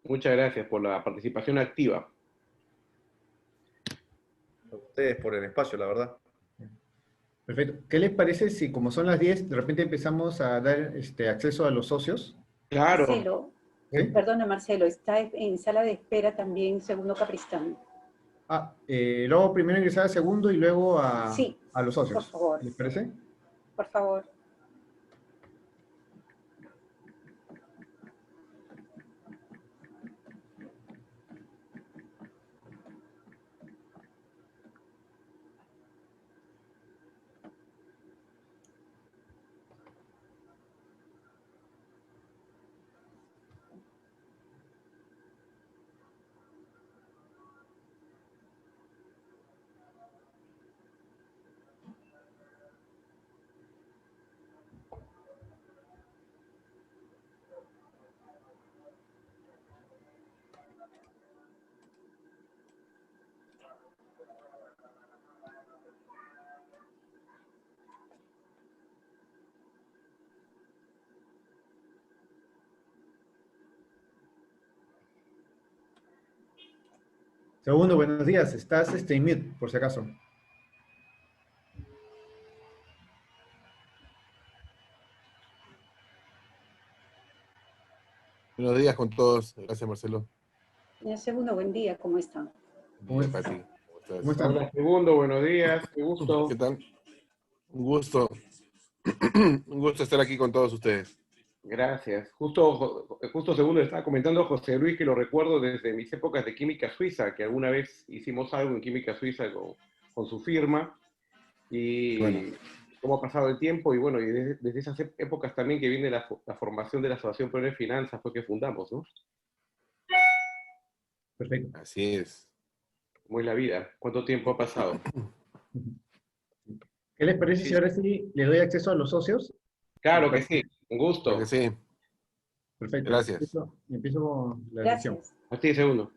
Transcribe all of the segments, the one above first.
Muchas gracias por la participación activa. A ustedes por el espacio, la verdad. Perfecto. ¿Qué les parece si, como son las 10, de repente empezamos a dar acceso a los socios? Claro, Marcelo, ¿Sí? perdona Marcelo, está en sala de espera también segundo Capristán. Luego primero ingresar al segundo y luego Sí, a los por socios. favor, ¿Les parece? por favor. Segundo, buenos días. Estás en mute, por si acaso. Buenos días con todos. Gracias, Marcelo. Señor Segundo, buen día, ¿cómo están? ¿Cómo Bien, estás? Pati. ¿Cómo estás? ¿Cómo están? hola segundo, buenos días, qué gusto. ¿Qué tal? Un gusto. Un gusto estar aquí con todos ustedes. Gracias. Justo segundo estaba comentando José Luis que lo recuerdo desde mis épocas de química suiza, que alguna vez hicimos algo en química suiza con su firma Bueno, y cómo ha pasado el tiempo y bueno, y desde esas épocas también que viene la formación de la Asociación Peruana de Finanzas fue que fundamos, ¿no? perfecto. Así es. Como es la vida, ¿cuánto tiempo ha pasado? ¿Qué les parece si ahora sí le doy acceso a los socios? ¿Les Claro que parece? sí, un Creo que gusto. sí. Perfecto. Gracias. Empiezo con la elección. Gracias. A ti, segundo.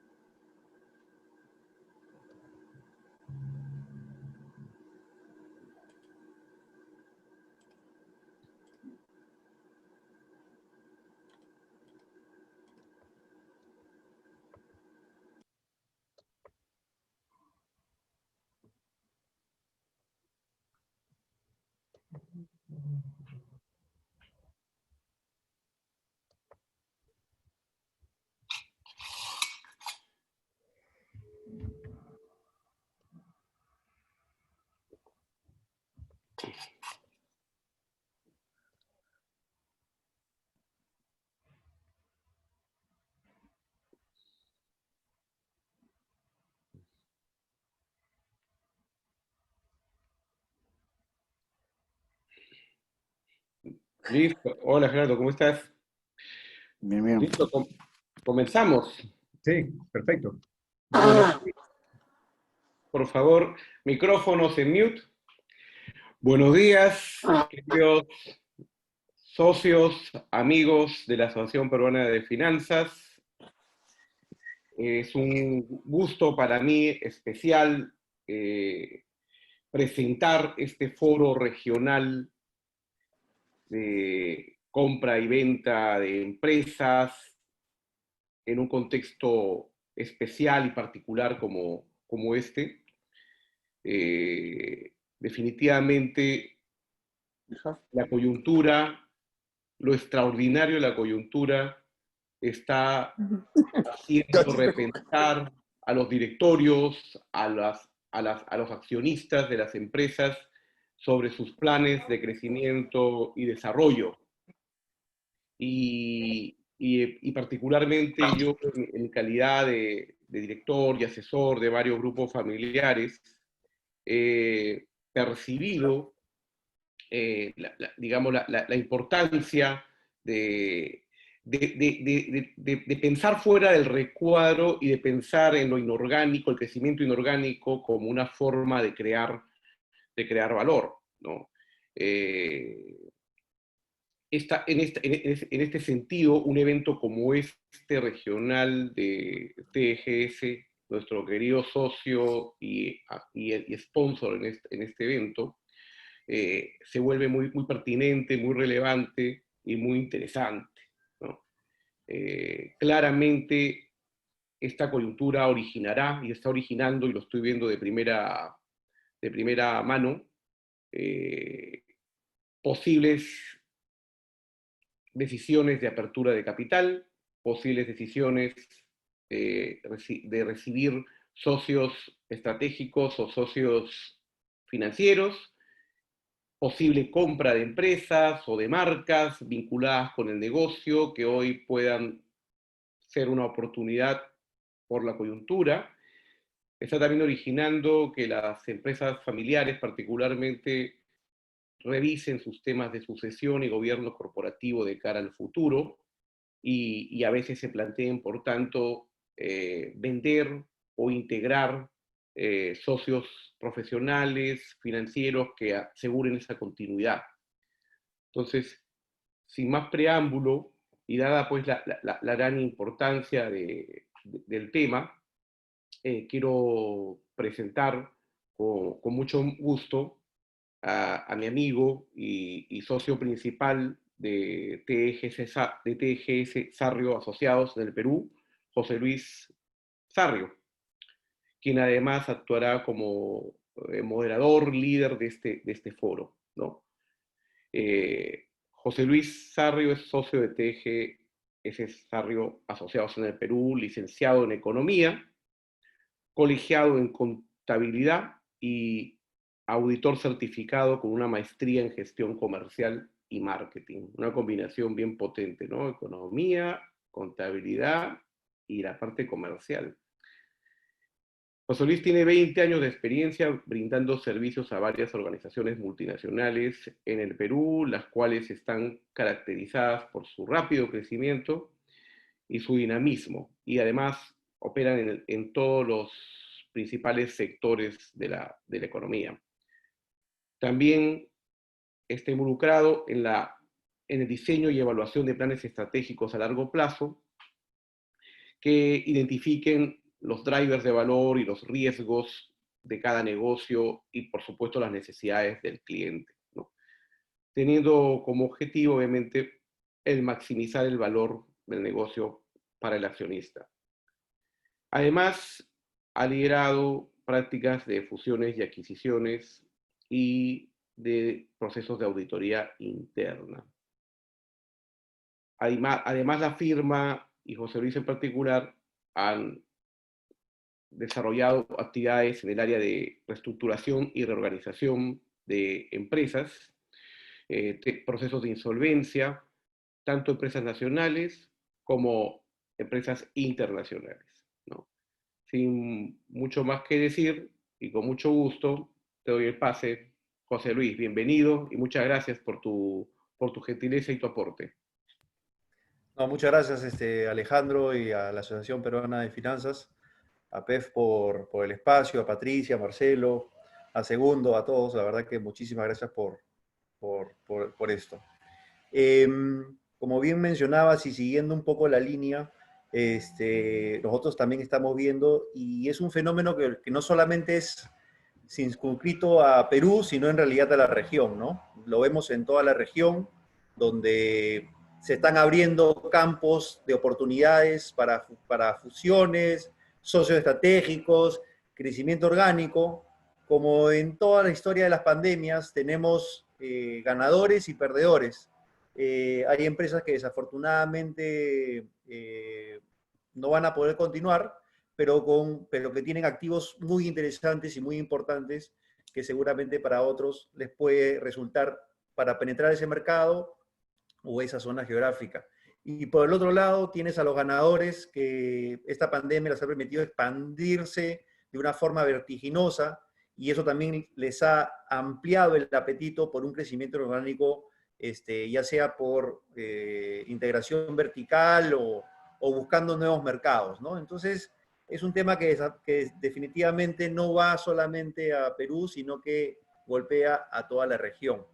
Listo. Hola Gerardo, ¿cómo estás? Bien, bien. Listo, comenzamos. Sí, perfecto. Bueno, por favor, micrófonos en mute. Buenos días, queridos socios, amigos de la Asociación Peruana de Finanzas. Es un gusto para mí especial presentar este foro regional de compra y venta de empresas en un contexto especial y particular como este. Definitivamente la coyuntura, lo extraordinario de la coyuntura está haciendo repensar a los directorios, a los accionistas de las empresas sobre sus planes de crecimiento y desarrollo. Y particularmente yo, en calidad de director y asesor de varios grupos familiares, he percibido, digamos, la importancia de pensar fuera del recuadro y de pensar en lo inorgánico, el crecimiento inorgánico, como una forma de crear valor, ¿no? En este sentido, un evento como este regional de TGS, nuestro querido socio y sponsor en este evento, se vuelve muy pertinente, muy relevante y muy interesante, ¿no? Claramente esta coyuntura originará, y está originando, y lo estoy viendo de primera mano, posibles decisiones de apertura de capital, posibles decisiones de recibir socios estratégicos o socios financieros, posible compra de empresas o de marcas vinculadas con el negocio que hoy puedan ser una oportunidad por la coyuntura. Está también originando que las empresas familiares particularmente revisen sus temas de sucesión y gobierno corporativo de cara al futuro y a veces se planteen, por tanto, vender o integrar socios profesionales, financieros que aseguren esa continuidad. Entonces, sin más preámbulo, y dada pues la gran importancia del tema, quiero presentar con mucho gusto a mi amigo y socio principal de TGS Sarrio Asociados del Perú, José Luis Sarrio, quien además actuará como moderador, líder de este foro, ¿no? José Luis Sarrio es socio de TGS Sarrio Asociados en el Perú, licenciado en Economía, colegiado en Contabilidad y auditor certificado con una maestría en Gestión Comercial y Marketing. Una combinación bien potente, ¿no? Economía, contabilidad y la parte comercial. José Luis tiene 20 años de experiencia brindando servicios a varias organizaciones multinacionales en el Perú, las cuales están caracterizadas por su rápido crecimiento y su dinamismo, y además operan en todos los principales sectores de la economía. También está involucrado en el diseño y evaluación de planes estratégicos a largo plazo que identifiquen los drivers de valor y los riesgos de cada negocio y, por supuesto, las necesidades del cliente, ¿no? Teniendo como objetivo, obviamente, el maximizar el valor del negocio para el accionista. Además, ha liderado prácticas de fusiones y adquisiciones y de procesos de auditoría interna. Además, la firma y José Luis en particular han desarrollado actividades en el área de reestructuración y reorganización de empresas, procesos de insolvencia, tanto empresas nacionales como empresas internacionales, ¿no? Sin mucho más que decir, y con mucho gusto, te doy el pase, José Luis. Bienvenido y muchas gracias por tu gentileza y tu aporte. No, muchas gracias, Alejandro, y a la Asociación Peruana de Finanzas, a PEF por el espacio, a Patricia, a Marcelo, a Segundo, a todos. La verdad que muchísimas gracias por esto. Como bien mencionabas y siguiendo un poco la línea, nosotros también estamos viendo, y es un fenómeno que no solamente es circunscrito a Perú, sino en realidad a la región, ¿no? Lo vemos en toda la región, donde se están abriendo campos de oportunidades para fusiones, socios estratégicos, crecimiento orgánico. Como en toda la historia de las pandemias, tenemos ganadores y perdedores. Hay empresas que desafortunadamente no van a poder continuar, pero que tienen activos muy interesantes y muy importantes que seguramente para otros les puede resultar para penetrar ese mercado o esa zona geográfica. Y por el otro lado tienes a los ganadores que esta pandemia les ha permitido expandirse de una forma vertiginosa y eso también les ha ampliado el apetito por un crecimiento orgánico, ya sea por integración vertical o buscando nuevos mercados, ¿no? Entonces, es un tema que definitivamente no va solamente a Perú, sino que golpea a toda la región.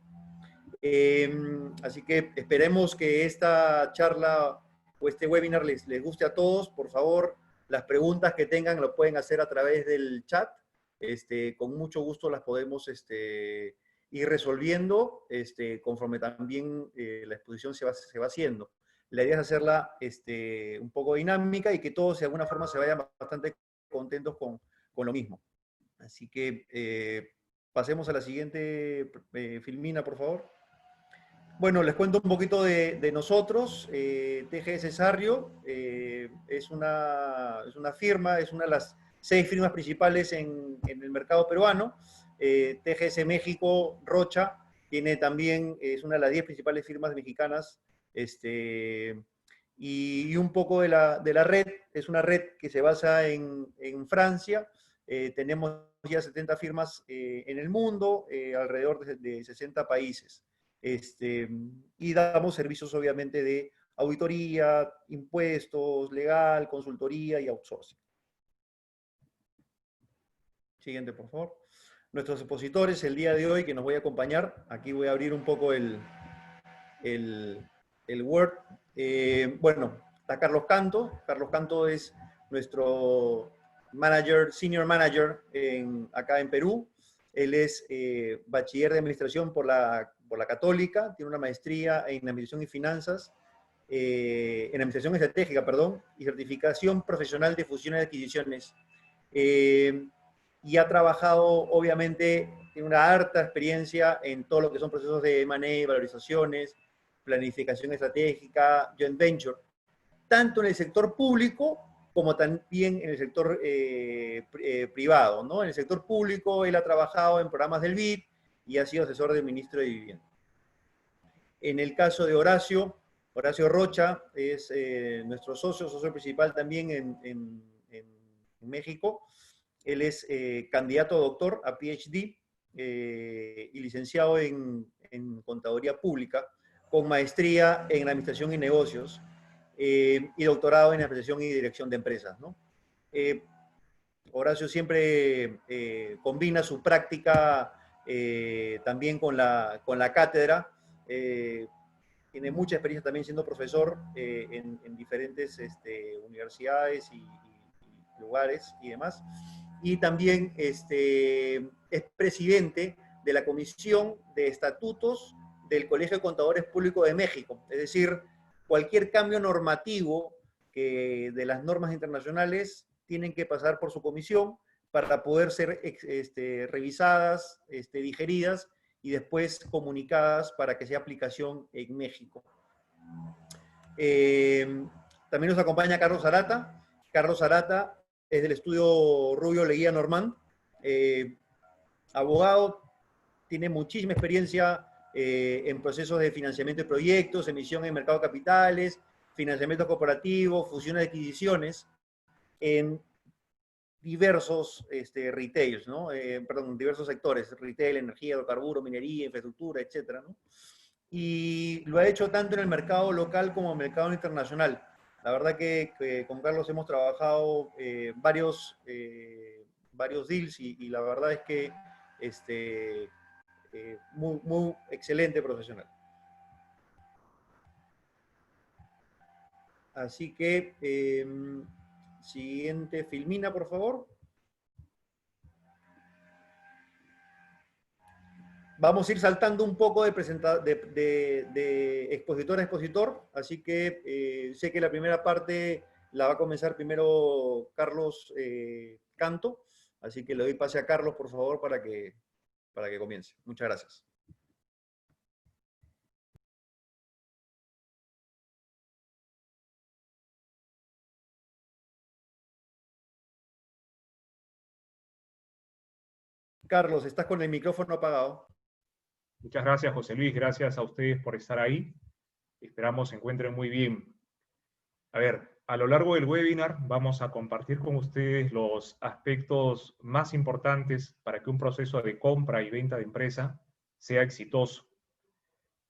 Así que esperemos que esta charla o este webinar les guste a todos. Por favor, las preguntas que tengan lo pueden hacer a través del chat. Con mucho gusto las podemos ir resolviendo conforme también la exposición se va haciendo. La idea es hacerla un poco dinámica y que todos de alguna forma se vayan bastante contentos con lo mismo. Así que pasemos a la siguiente filmina, por favor. Bueno, les cuento un poquito de nosotros. TGS Sarrio es una firma, es una de las 6 firmas principales en el mercado peruano. TGS México, Rocha, tiene también, es una de las 10 principales firmas mexicanas. Y un poco de la red, es una red que se basa en Francia. Tenemos ya 70 firmas en el mundo, alrededor de 60 países. Y damos servicios obviamente de auditoría, impuestos, legal, consultoría y outsourcing. Siguiente, por favor. Nuestros expositores el día de hoy que nos voy a acompañar. Aquí voy a abrir un poco el Word. Bueno, está Carlos Canto. Carlos Canto es nuestro senior manager acá en Perú. Él es bachiller de administración por la Católica, tiene una maestría en administración y finanzas, en administración estratégica, perdón, y certificación profesional de fusiones y adquisiciones. Y ha trabajado, obviamente, tiene una harta experiencia en todo lo que son procesos de M&A, valorizaciones, planificación estratégica, joint venture, tanto en el sector público como también en el sector privado, ¿no? En el sector público él ha trabajado en programas del BID y ha sido asesor del ministro de Vivienda. En el caso de Horacio Rocha es nuestro socio principal también en México. Él es candidato a doctor, a PhD, y licenciado en Contaduría Pública, con maestría en Administración y Negocios, y doctorado en Administración y Dirección de Empresas, ¿no? Horacio siempre combina su práctica también con la cátedra. Tiene mucha experiencia también siendo profesor en diferentes universidades y lugares y demás. Y también es presidente de la Comisión de Estatutos del Colegio de Contadores Públicos de México. Es decir, cualquier cambio normativo de las normas internacionales tienen que pasar por su comisión para poder ser revisadas, digeridas y después comunicadas para que sea aplicación en México. También nos acompaña Carlos Arata. Carlos Arata es del estudio Rubio Leguía Normand, abogado, tiene muchísima experiencia en procesos de financiamiento de proyectos, emisión en mercado de capitales, financiamiento corporativo, fusiones de adquisiciones, en diversos retails, ¿no? Diversos sectores, retail, energía, hidrocarburos, minería, infraestructura, etcétera, ¿no? Y lo ha hecho tanto en el mercado local como en el mercado internacional. La verdad que con Carlos hemos trabajado varios deals y la verdad es que muy excelente profesional. Así que, siguiente filmina, por favor. Vamos a ir saltando un poco de expositor a expositor, así que sé que la primera parte la va a comenzar primero Carlos Canto, así que le doy pase a Carlos, por favor, para que comience. Muchas gracias. Carlos, estás con el micrófono apagado. Muchas gracias, José Luis. Gracias a ustedes por estar ahí. Esperamos se encuentren muy bien. A ver, a lo largo del webinar vamos a compartir con ustedes los aspectos más importantes para que un proceso de compra y venta de empresa sea exitoso.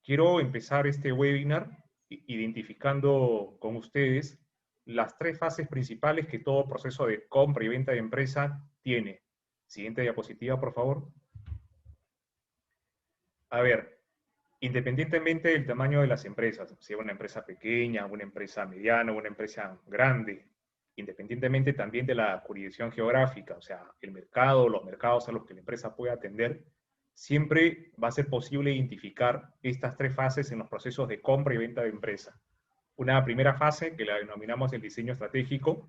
Quiero empezar este webinar identificando con ustedes las 3 fases principales que todo proceso de compra y venta de empresa tiene. Siguiente diapositiva, por favor. A ver, independientemente del tamaño de las empresas, sea una empresa pequeña, una empresa mediana, una empresa grande, independientemente también de la jurisdicción geográfica, o sea, el mercado, los mercados a los que la empresa puede atender, siempre va a ser posible identificar estas 3 fases en los procesos de compra y venta de empresa. una primera fase que la denominamos el diseño estratégico,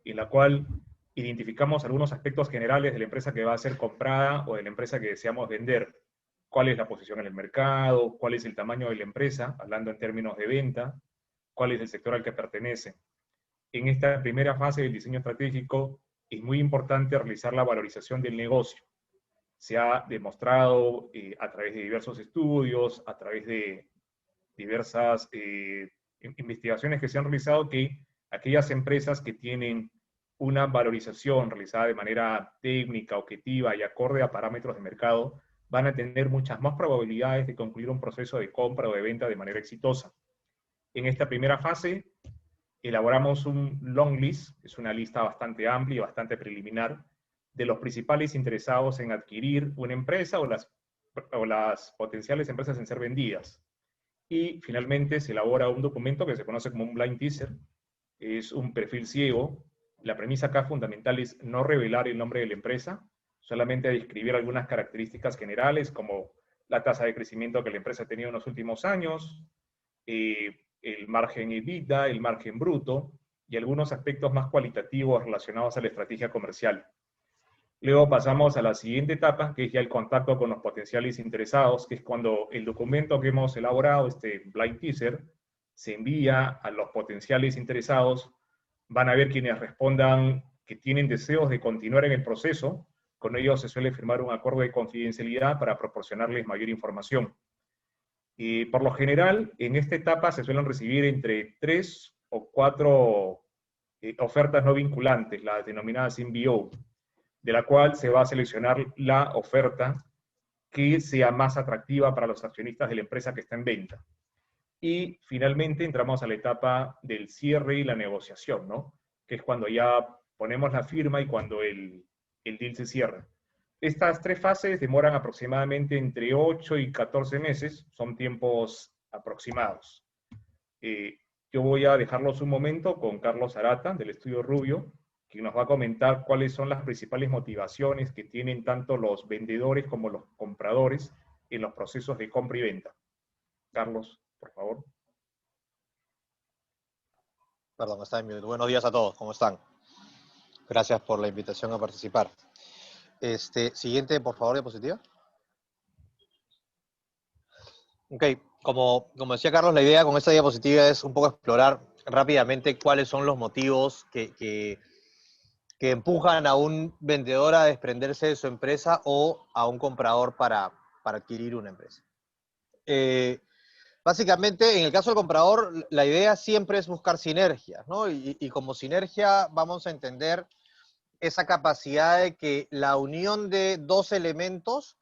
en la cual identificamos algunos aspectos generales de la empresa que va a ser comprada o de la empresa que deseamos vender. Cuál es la posición en el mercado, cuál es el tamaño de la empresa, hablando en términos de venta, cuál es el sector al que pertenece. En esta primera fase del diseño estratégico es muy importante realizar la valorización del negocio. Se ha demostrado a través de diversos estudios, a través de diversas investigaciones que se han realizado, que aquellas empresas que tienen una valorización realizada de manera técnica, objetiva y acorde a parámetros de mercado, van a tener muchas más probabilidades de concluir un proceso de compra o de venta de manera exitosa. En esta primera fase, elaboramos un long list, es una lista bastante amplia y bastante preliminar, de los principales interesados en adquirir una empresa o las potenciales empresas en ser vendidas. Y finalmente se elabora un documento que se conoce como un blind teaser, es un perfil ciego. La premisa acá fundamental es no revelar el nombre de la empresa, solamente describir algunas características generales como la tasa de crecimiento que la empresa ha tenido en los últimos años, el margen EBITDA, el margen bruto y algunos aspectos más cualitativos relacionados a la estrategia comercial. Luego pasamos a la siguiente etapa, que es ya el contacto con los potenciales interesados, que es cuando el documento que hemos elaborado, este blind teaser, se envía a los potenciales interesados. Van a ver quienes respondan que tienen deseos de continuar en el proceso. Con ellos se suele firmar un acuerdo de confidencialidad para proporcionarles mayor información. Y por lo general, en esta etapa se suelen recibir entre 3 o 4 ofertas no vinculantes, las denominadas MBO, de la cual se va a seleccionar la oferta que sea más atractiva para los accionistas de la empresa que está en venta. Y finalmente entramos a la etapa del cierre y la negociación, ¿no? Que es cuando ya ponemos la firma y cuando el deal se cierra. Estas 3 fases demoran aproximadamente entre 8 y 14 meses, son tiempos aproximados. Yo voy a dejarlos un momento con Carlos Arata, del Estudio Rubio, que nos va a comentar cuáles son las principales motivaciones que tienen tanto los vendedores como los compradores en los procesos de compra y venta. Carlos, por favor. Perdón, está en mute. Buenos días a todos, ¿cómo están? Gracias por la invitación a participar. Siguiente, por favor, diapositiva. Ok, como decía Carlos, la idea con esta diapositiva es un poco explorar rápidamente cuáles son los motivos que empujan a un vendedor a desprenderse de su empresa o a un comprador para adquirir una empresa. Básicamente, en el caso del comprador, la idea siempre es buscar sinergias, ¿no? Y como sinergia vamos a entender esa capacidad de que la unión de dos elementos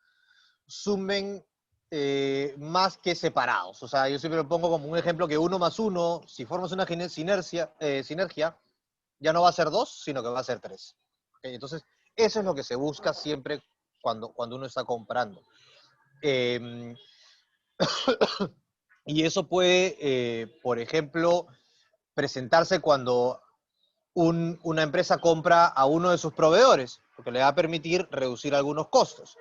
sumen más que separados. O sea, yo siempre lo pongo como un ejemplo que 1 más 1, si formas una sinergia, ya no va a ser 2, sino que va a ser 3. ¿Okay? Entonces, eso es lo que se busca siempre cuando uno está comprando. Y eso puede, por ejemplo, presentarse cuando una empresa compra a uno de sus proveedores, porque le va a permitir reducir algunos costos.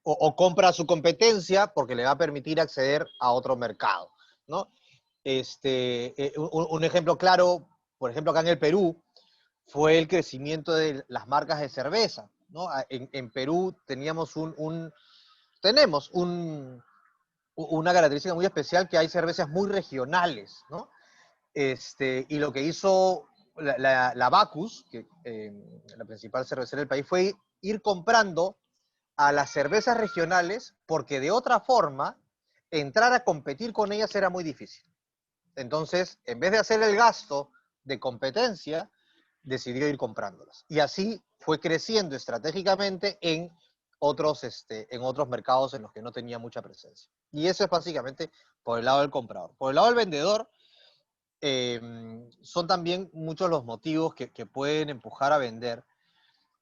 O compra a su competencia porque le va a permitir acceder a otro mercado, ¿no? Un ejemplo claro, por ejemplo, acá en el Perú, fue el crecimiento de las marcas de cerveza, ¿no? En Perú tenemos una característica muy especial, que hay cervezas muy regionales, ¿no? Y lo que hizo la Bacus, que, la principal cervecera del país, fue ir comprando a las cervezas regionales, porque de otra forma, entrar a competir con ellas era muy difícil. Entonces, en vez de hacer el gasto de competencia, decidió ir comprándolas. Y así fue creciendo estratégicamente en otros mercados en los que no tenía mucha presencia. Y eso es básicamente por el lado del comprador. Por el lado del vendedor, son también muchos los motivos que pueden empujar a vender.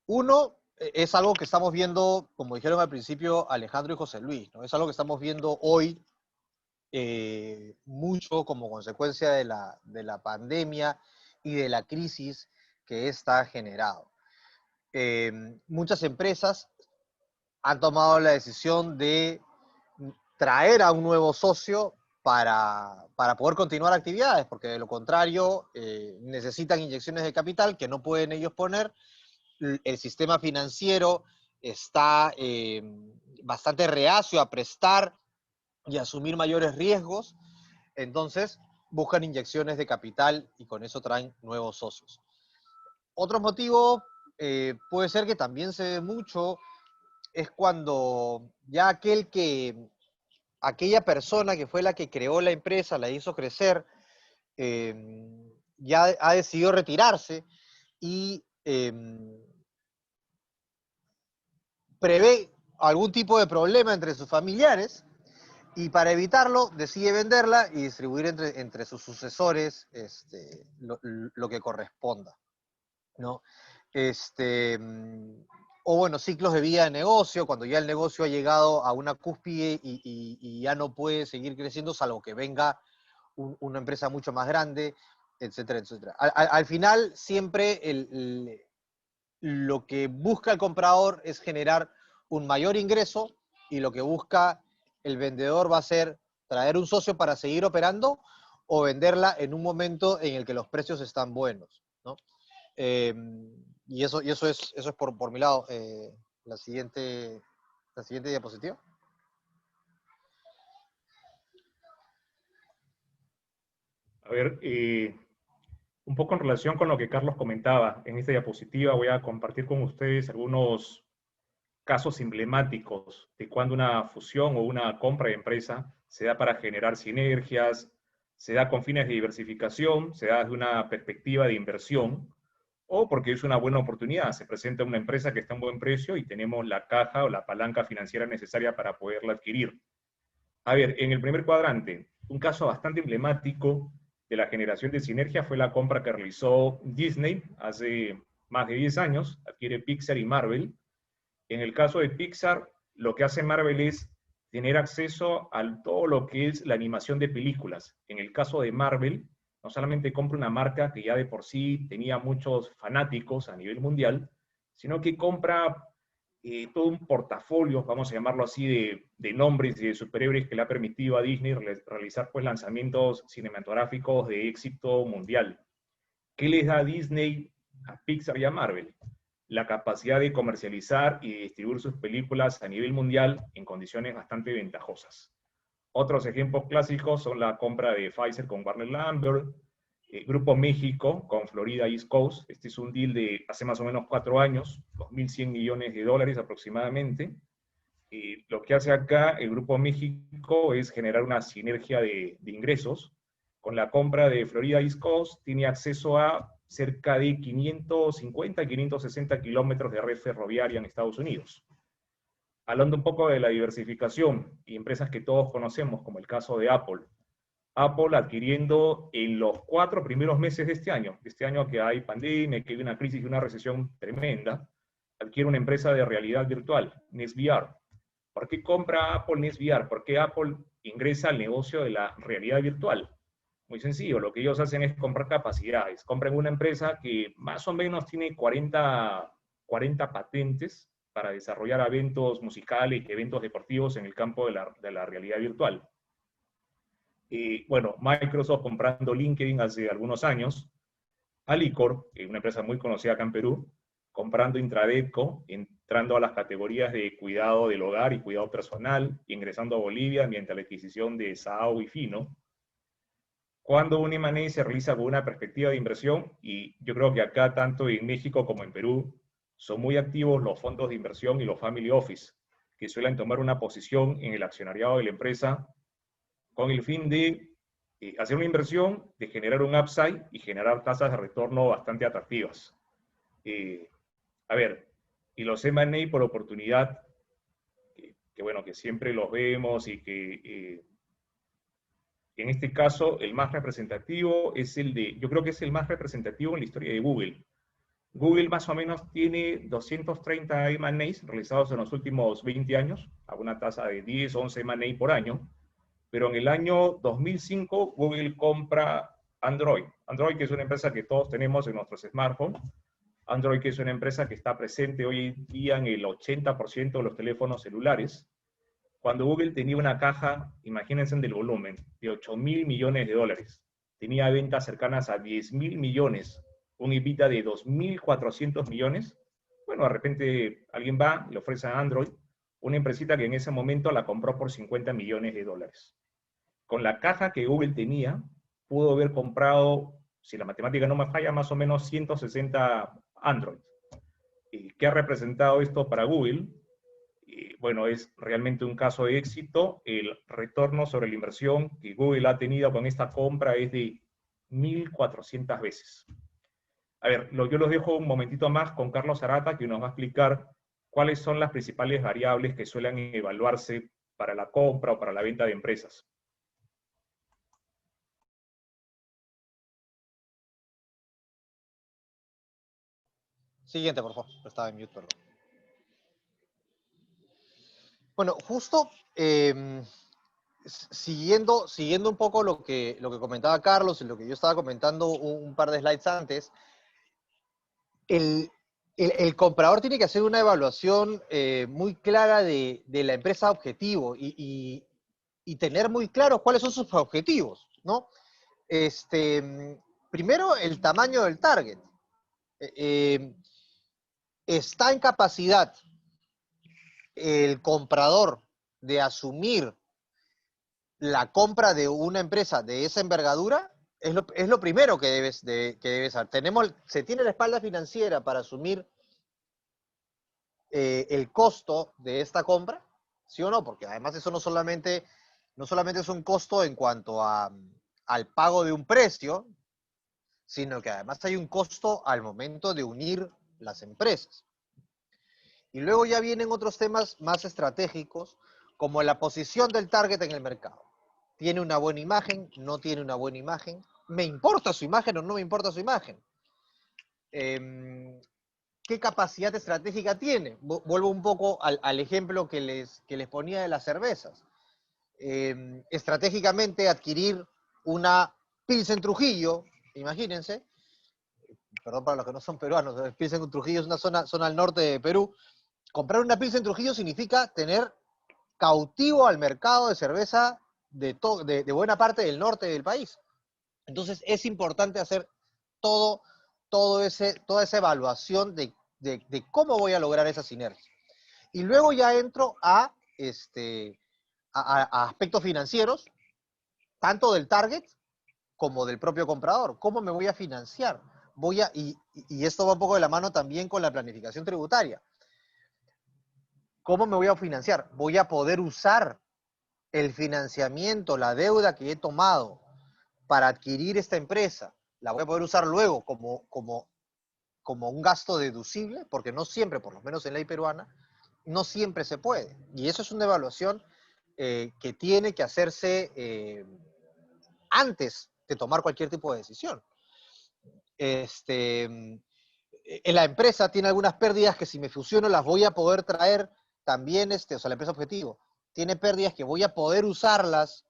Uno, es algo que estamos viendo, como dijeron al principio Alejandro y José Luis, ¿no? Es algo que estamos viendo hoy mucho como consecuencia de la pandemia y de la crisis que esta ha generado. Muchas empresas han tomado la decisión de traer a un nuevo socio para poder continuar actividades, porque de lo contrario necesitan inyecciones de capital que no pueden ellos poner. El sistema financiero está bastante reacio a prestar y asumir mayores riesgos, entonces buscan inyecciones de capital y con eso traen nuevos socios. Otro motivo puede ser que también se ve mucho, es cuando ya aquella persona que fue la que creó la empresa, la hizo crecer, ya ha decidido retirarse y prevé algún tipo de problema entre sus familiares, y para evitarlo decide venderla y distribuir entre sus sucesores lo que corresponda, ¿no? O bueno, ciclos de vida de negocio, cuando ya el negocio ha llegado a una cúspide y ya no puede seguir creciendo, salvo que venga una empresa mucho más grande, etcétera, etcétera. Al final, siempre lo que busca el comprador es generar un mayor ingreso, y lo que busca el vendedor va a ser traer un socio para seguir operando o venderla en un momento en el que los precios están buenos, ¿no? Y eso es por mi lado. La siguiente diapositiva. A ver, un poco en relación con lo que Carlos comentaba, en esta diapositiva voy a compartir con ustedes algunos casos emblemáticos de cuando una fusión o una compra de empresa se da para generar sinergias, se da con fines de diversificación, se da desde una perspectiva de inversión, o porque es una buena oportunidad. Se presenta una empresa que está a un buen precio y tenemos la caja o la palanca financiera necesaria para poderla adquirir. A ver, en el primer cuadrante, un caso bastante emblemático de la generación de sinergia fue la compra que realizó Disney hace más de 10 años, adquiere Pixar y Marvel. En el caso de Pixar, lo que hace Marvel es tener acceso a todo lo que es la animación de películas. En el caso de Marvel, no solamente compra una marca que ya de por sí tenía muchos fanáticos a nivel mundial, sino que compra todo un portafolio, vamos a llamarlo así, de nombres y de superhéroes que le ha permitido a Disney realizar pues, lanzamientos cinematográficos de éxito mundial. ¿Qué les da a Disney, a Pixar y a Marvel? La capacidad de comercializar y distribuir sus películas a nivel mundial en condiciones bastante ventajosas. Otros ejemplos clásicos son la compra de Pfizer con Warner Lambert, Grupo México con Florida East Coast. Este es un deal de hace más o menos 4 años, 2.100 millones de dólares aproximadamente. Lo que hace acá el Grupo México es generar una sinergia de ingresos. Con la compra de Florida East Coast tiene acceso a cerca de 550, 560 kilómetros de red ferroviaria en Estados Unidos. Hablando un poco de la diversificación y empresas que todos conocemos, como el caso de Apple. Apple adquiriendo en los 4 primeros meses de este año que hay pandemia, que hay una crisis y una recesión tremenda, adquiere una empresa de realidad virtual, NestVR. ¿Por qué compra Apple NestVR? ¿Por qué Apple ingresa al negocio de la realidad virtual? Muy sencillo, lo que ellos hacen es comprar capacidades. Compran una empresa que más o menos tiene 40 patentes para desarrollar eventos musicales y eventos deportivos en el campo de la realidad virtual. Bueno, Microsoft comprando LinkedIn hace algunos años, Alicor, una empresa muy conocida acá en Perú, comprando Intradetco, entrando a las categorías de cuidado del hogar y cuidado personal, ingresando a Bolivia mediante la adquisición de Sao y Fino. Cuando un M&A se realiza con una perspectiva de inversión, y yo creo que acá, tanto en México como en Perú, son muy activos los fondos de inversión y los family office, que suelen tomar una posición en el accionariado de la empresa con el fin de hacer una inversión, de generar un upside y generar tasas de retorno bastante atractivas. A ver, y los M&A por oportunidad, que bueno, que siempre los vemos y que en este caso el más representativo es yo creo que es el más representativo en la historia de Google. Google más o menos tiene 230 M&As realizados en los últimos 20 años, a una tasa de 10, 11 M&A por año, pero en el año 2005 Google compra Android. Android, que es una empresa que todos tenemos en nuestros smartphones. Android, que es una empresa que está presente hoy en día en el 80% de los teléfonos celulares. cuando Google tenía una caja, imagínense del volumen, de 8.000 millones de dólares. Tenía ventas cercanas a 10.000 millones, un EBITDA de 2.400 millones. Bueno, de repente alguien va, le ofrece a Android, una empresita que en ese momento la compró por 50 millones de dólares. Con la caja que Google tenía, pudo haber comprado, si la matemática no me falla, más o menos 160 Android. ¿Qué ha representado esto para Google? Bueno, es realmente un caso de éxito. El retorno sobre la inversión que Google ha tenido con esta compra es de 1.400 veces. A ver, yo los dejo un momentito más con Carlos Arata, que nos va a explicar cuáles son las principales variables que suelen evaluarse para la compra o para la venta de empresas. Siguiente, por favor. Estaba en mute, perdón. Bueno, justo siguiendo un poco lo que comentaba Carlos y lo que yo estaba comentando un par de slides antes, el comprador tiene que hacer una evaluación muy clara de la empresa objetivo y tener muy claro cuáles son sus objetivos, ¿no? Primero, el tamaño del target. ¿Está en capacidad el comprador de asumir la compra de una empresa de esa envergadura? Es lo primero que debes saber. Se tiene la espalda financiera para asumir el costo de esta compra, ¿sí o no? Porque además eso no solamente es un costo en cuanto al pago de un precio, sino que además hay un costo al momento de unir las empresas. Y luego ya vienen otros temas más estratégicos, como la posición del target en el mercado. ¿Tiene una buena imagen? ¿No tiene una buena imagen? ¿Me importa su imagen o no me importa su imagen? ¿Qué capacidad estratégica tiene? Vuelvo un poco al ejemplo que les ponía de las cervezas. Estratégicamente adquirir una Pilsen Trujillo, imagínense, perdón para los que no son peruanos, Pilsen Trujillo es una zona al norte de Perú. Comprar una Pilsen Trujillo significa tener cautivo al mercado de cerveza de buena parte del norte del país. Entonces es importante hacer toda esa evaluación de cómo voy a lograr esa sinergia. Y luego ya entro a aspectos financieros, tanto del target como del propio comprador. ¿Cómo me voy a financiar? Y esto va un poco de la mano también con la planificación tributaria. ¿Cómo me voy a financiar? Voy a poder usar el financiamiento, la deuda que he tomado para adquirir esta empresa. La voy a poder usar luego como un gasto deducible, porque no siempre, por lo menos en ley peruana, no siempre se puede. Y eso es una evaluación que tiene que hacerse antes de tomar cualquier tipo de decisión. La empresa tiene algunas pérdidas que si me fusiono las voy a poder traer también, o sea, la empresa objetivo tiene pérdidas que voy a poder usarlas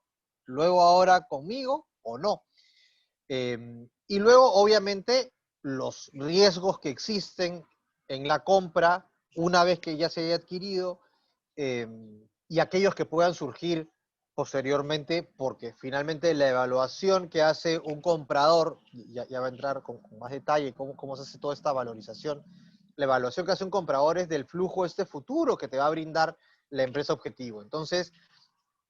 luego ahora conmigo o no. Y luego, obviamente, los riesgos que existen en la compra una vez que ya se haya adquirido y aquellos que puedan surgir posteriormente, porque finalmente la evaluación que hace un comprador, ya va a entrar con más detalle cómo se hace toda esta valorización, la evaluación que hace un comprador es del flujo futuro que te va a brindar la empresa objetivo. Entonces,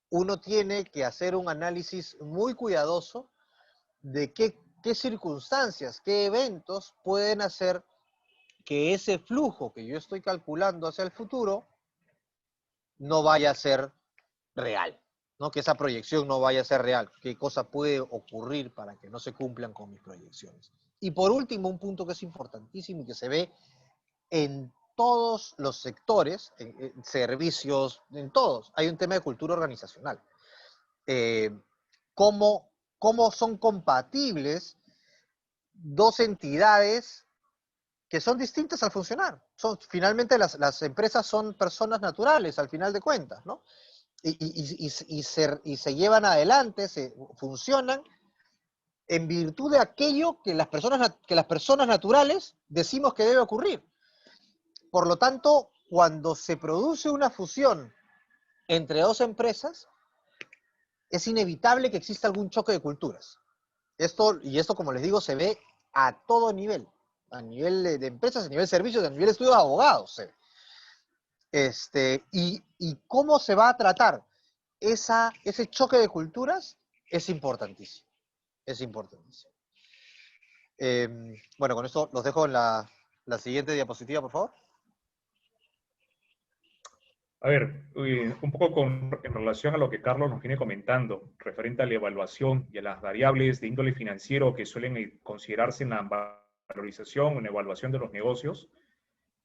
uno tiene que hacer un análisis muy cuidadoso de qué circunstancias, qué eventos pueden hacer que ese flujo que yo estoy calculando hacia el futuro no vaya a ser real, ¿no? Que esa proyección no vaya a ser real. ¿Qué cosa puede ocurrir para que no se cumplan con mis proyecciones? Y por último, un punto que es importantísimo y que se ve en todos los sectores, en servicios, en todos, hay un tema de cultura organizacional. ¿Cómo son compatibles dos entidades que son distintas al funcionar? Finalmente las empresas son personas naturales, al final de cuentas, ¿no? Y se llevan adelante, funcionan en virtud de aquello que las personas naturales decimos que debe ocurrir. Por lo tanto, cuando se produce una fusión entre dos empresas, es inevitable que exista algún choque de culturas. Esto, como les digo, se ve a todo nivel. A nivel de empresas, a nivel de servicios, a nivel de estudios de abogados. Se ve. Y cómo se va a tratar ese choque de culturas es importantísimo. Es importantísimo. Bueno, con esto los dejo en la siguiente diapositiva, por favor. A ver, un poco en relación a lo que Carlos nos viene comentando, referente a la evaluación y a las variables de índole financiero que suelen considerarse en la valorización, en la evaluación de los negocios.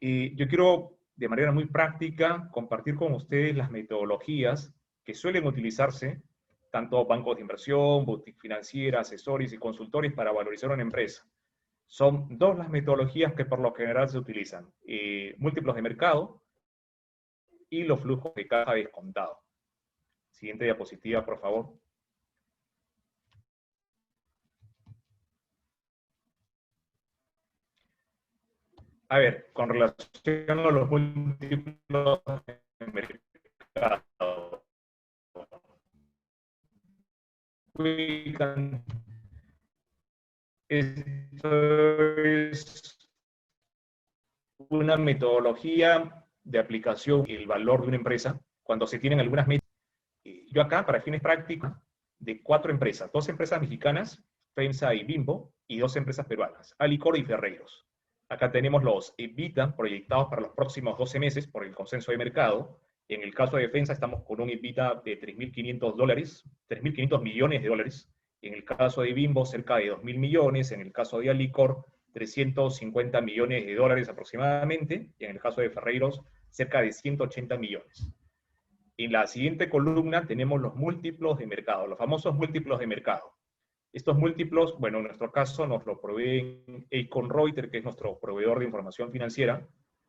Y yo quiero, de manera muy práctica, compartir con ustedes las metodologías que suelen utilizarse, tanto bancos de inversión, boutiques financieras, asesores y consultores para valorizar una empresa. Son dos las metodologías que por lo general se utilizan. Múltiplos de mercado y los flujos de caja descontado. Siguiente diapositiva, por favor. A ver, con relación a los múltiplos de mercado. Esto es una metodología de aplicación y el valor de una empresa cuando se tienen algunas metas. Yo acá, para fines prácticos, de 4 empresas, 2 empresas mexicanas, FEMSA y Bimbo, y 2 empresas peruanas, Alicor y Ferreiros. Acá tenemos los EBITDA proyectados para los próximos 12 meses por el consenso de mercado. En el caso de FEMSA estamos con un EBITDA de $3.500 millones. En el caso de Bimbo, cerca de 2.000 millones. En el caso de Alicor, 350 millones de dólares aproximadamente. Y en el caso de Ferreiros, cerca de 180 millones. En la siguiente columna tenemos los múltiplos de mercado, los famosos múltiplos de mercado. Estos múltiplos, bueno, en nuestro caso nos lo provee Eikon Reuter, que es nuestro proveedor de información financiera.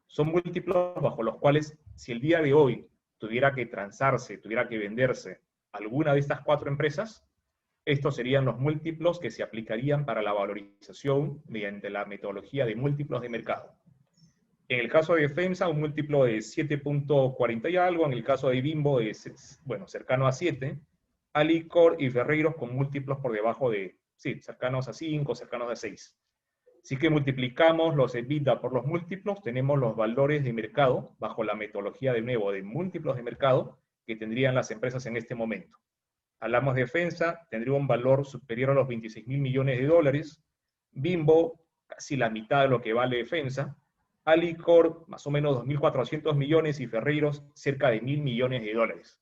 Son múltiplos bajo los cuales, si el día de hoy tuviera que transarse, tuviera que venderse alguna de estas 4 empresas, estos serían los múltiplos que se aplicarían para la valorización mediante la metodología de múltiplos de mercado. En el caso de FEMSA, un múltiplo de 7.40 y algo, en el caso de Bimbo, es, bueno, cercano a 7, Alicor y Ferreiros con múltiplos por debajo de, sí, cercanos a 5, cercanos a 6. Así que multiplicamos los EBITDA por los múltiplos, tenemos los valores de mercado, bajo la metodología de nuevo de múltiplos de mercado, que tendrían las empresas en este momento. Hablamos de FEMSA, tendría un valor superior a los 26.000 millones de dólares, Bimbo, casi la mitad de lo que vale FEMSA, Alicor, más o menos 2.400 millones, y Ferreiros, cerca de 1.000 millones de dólares.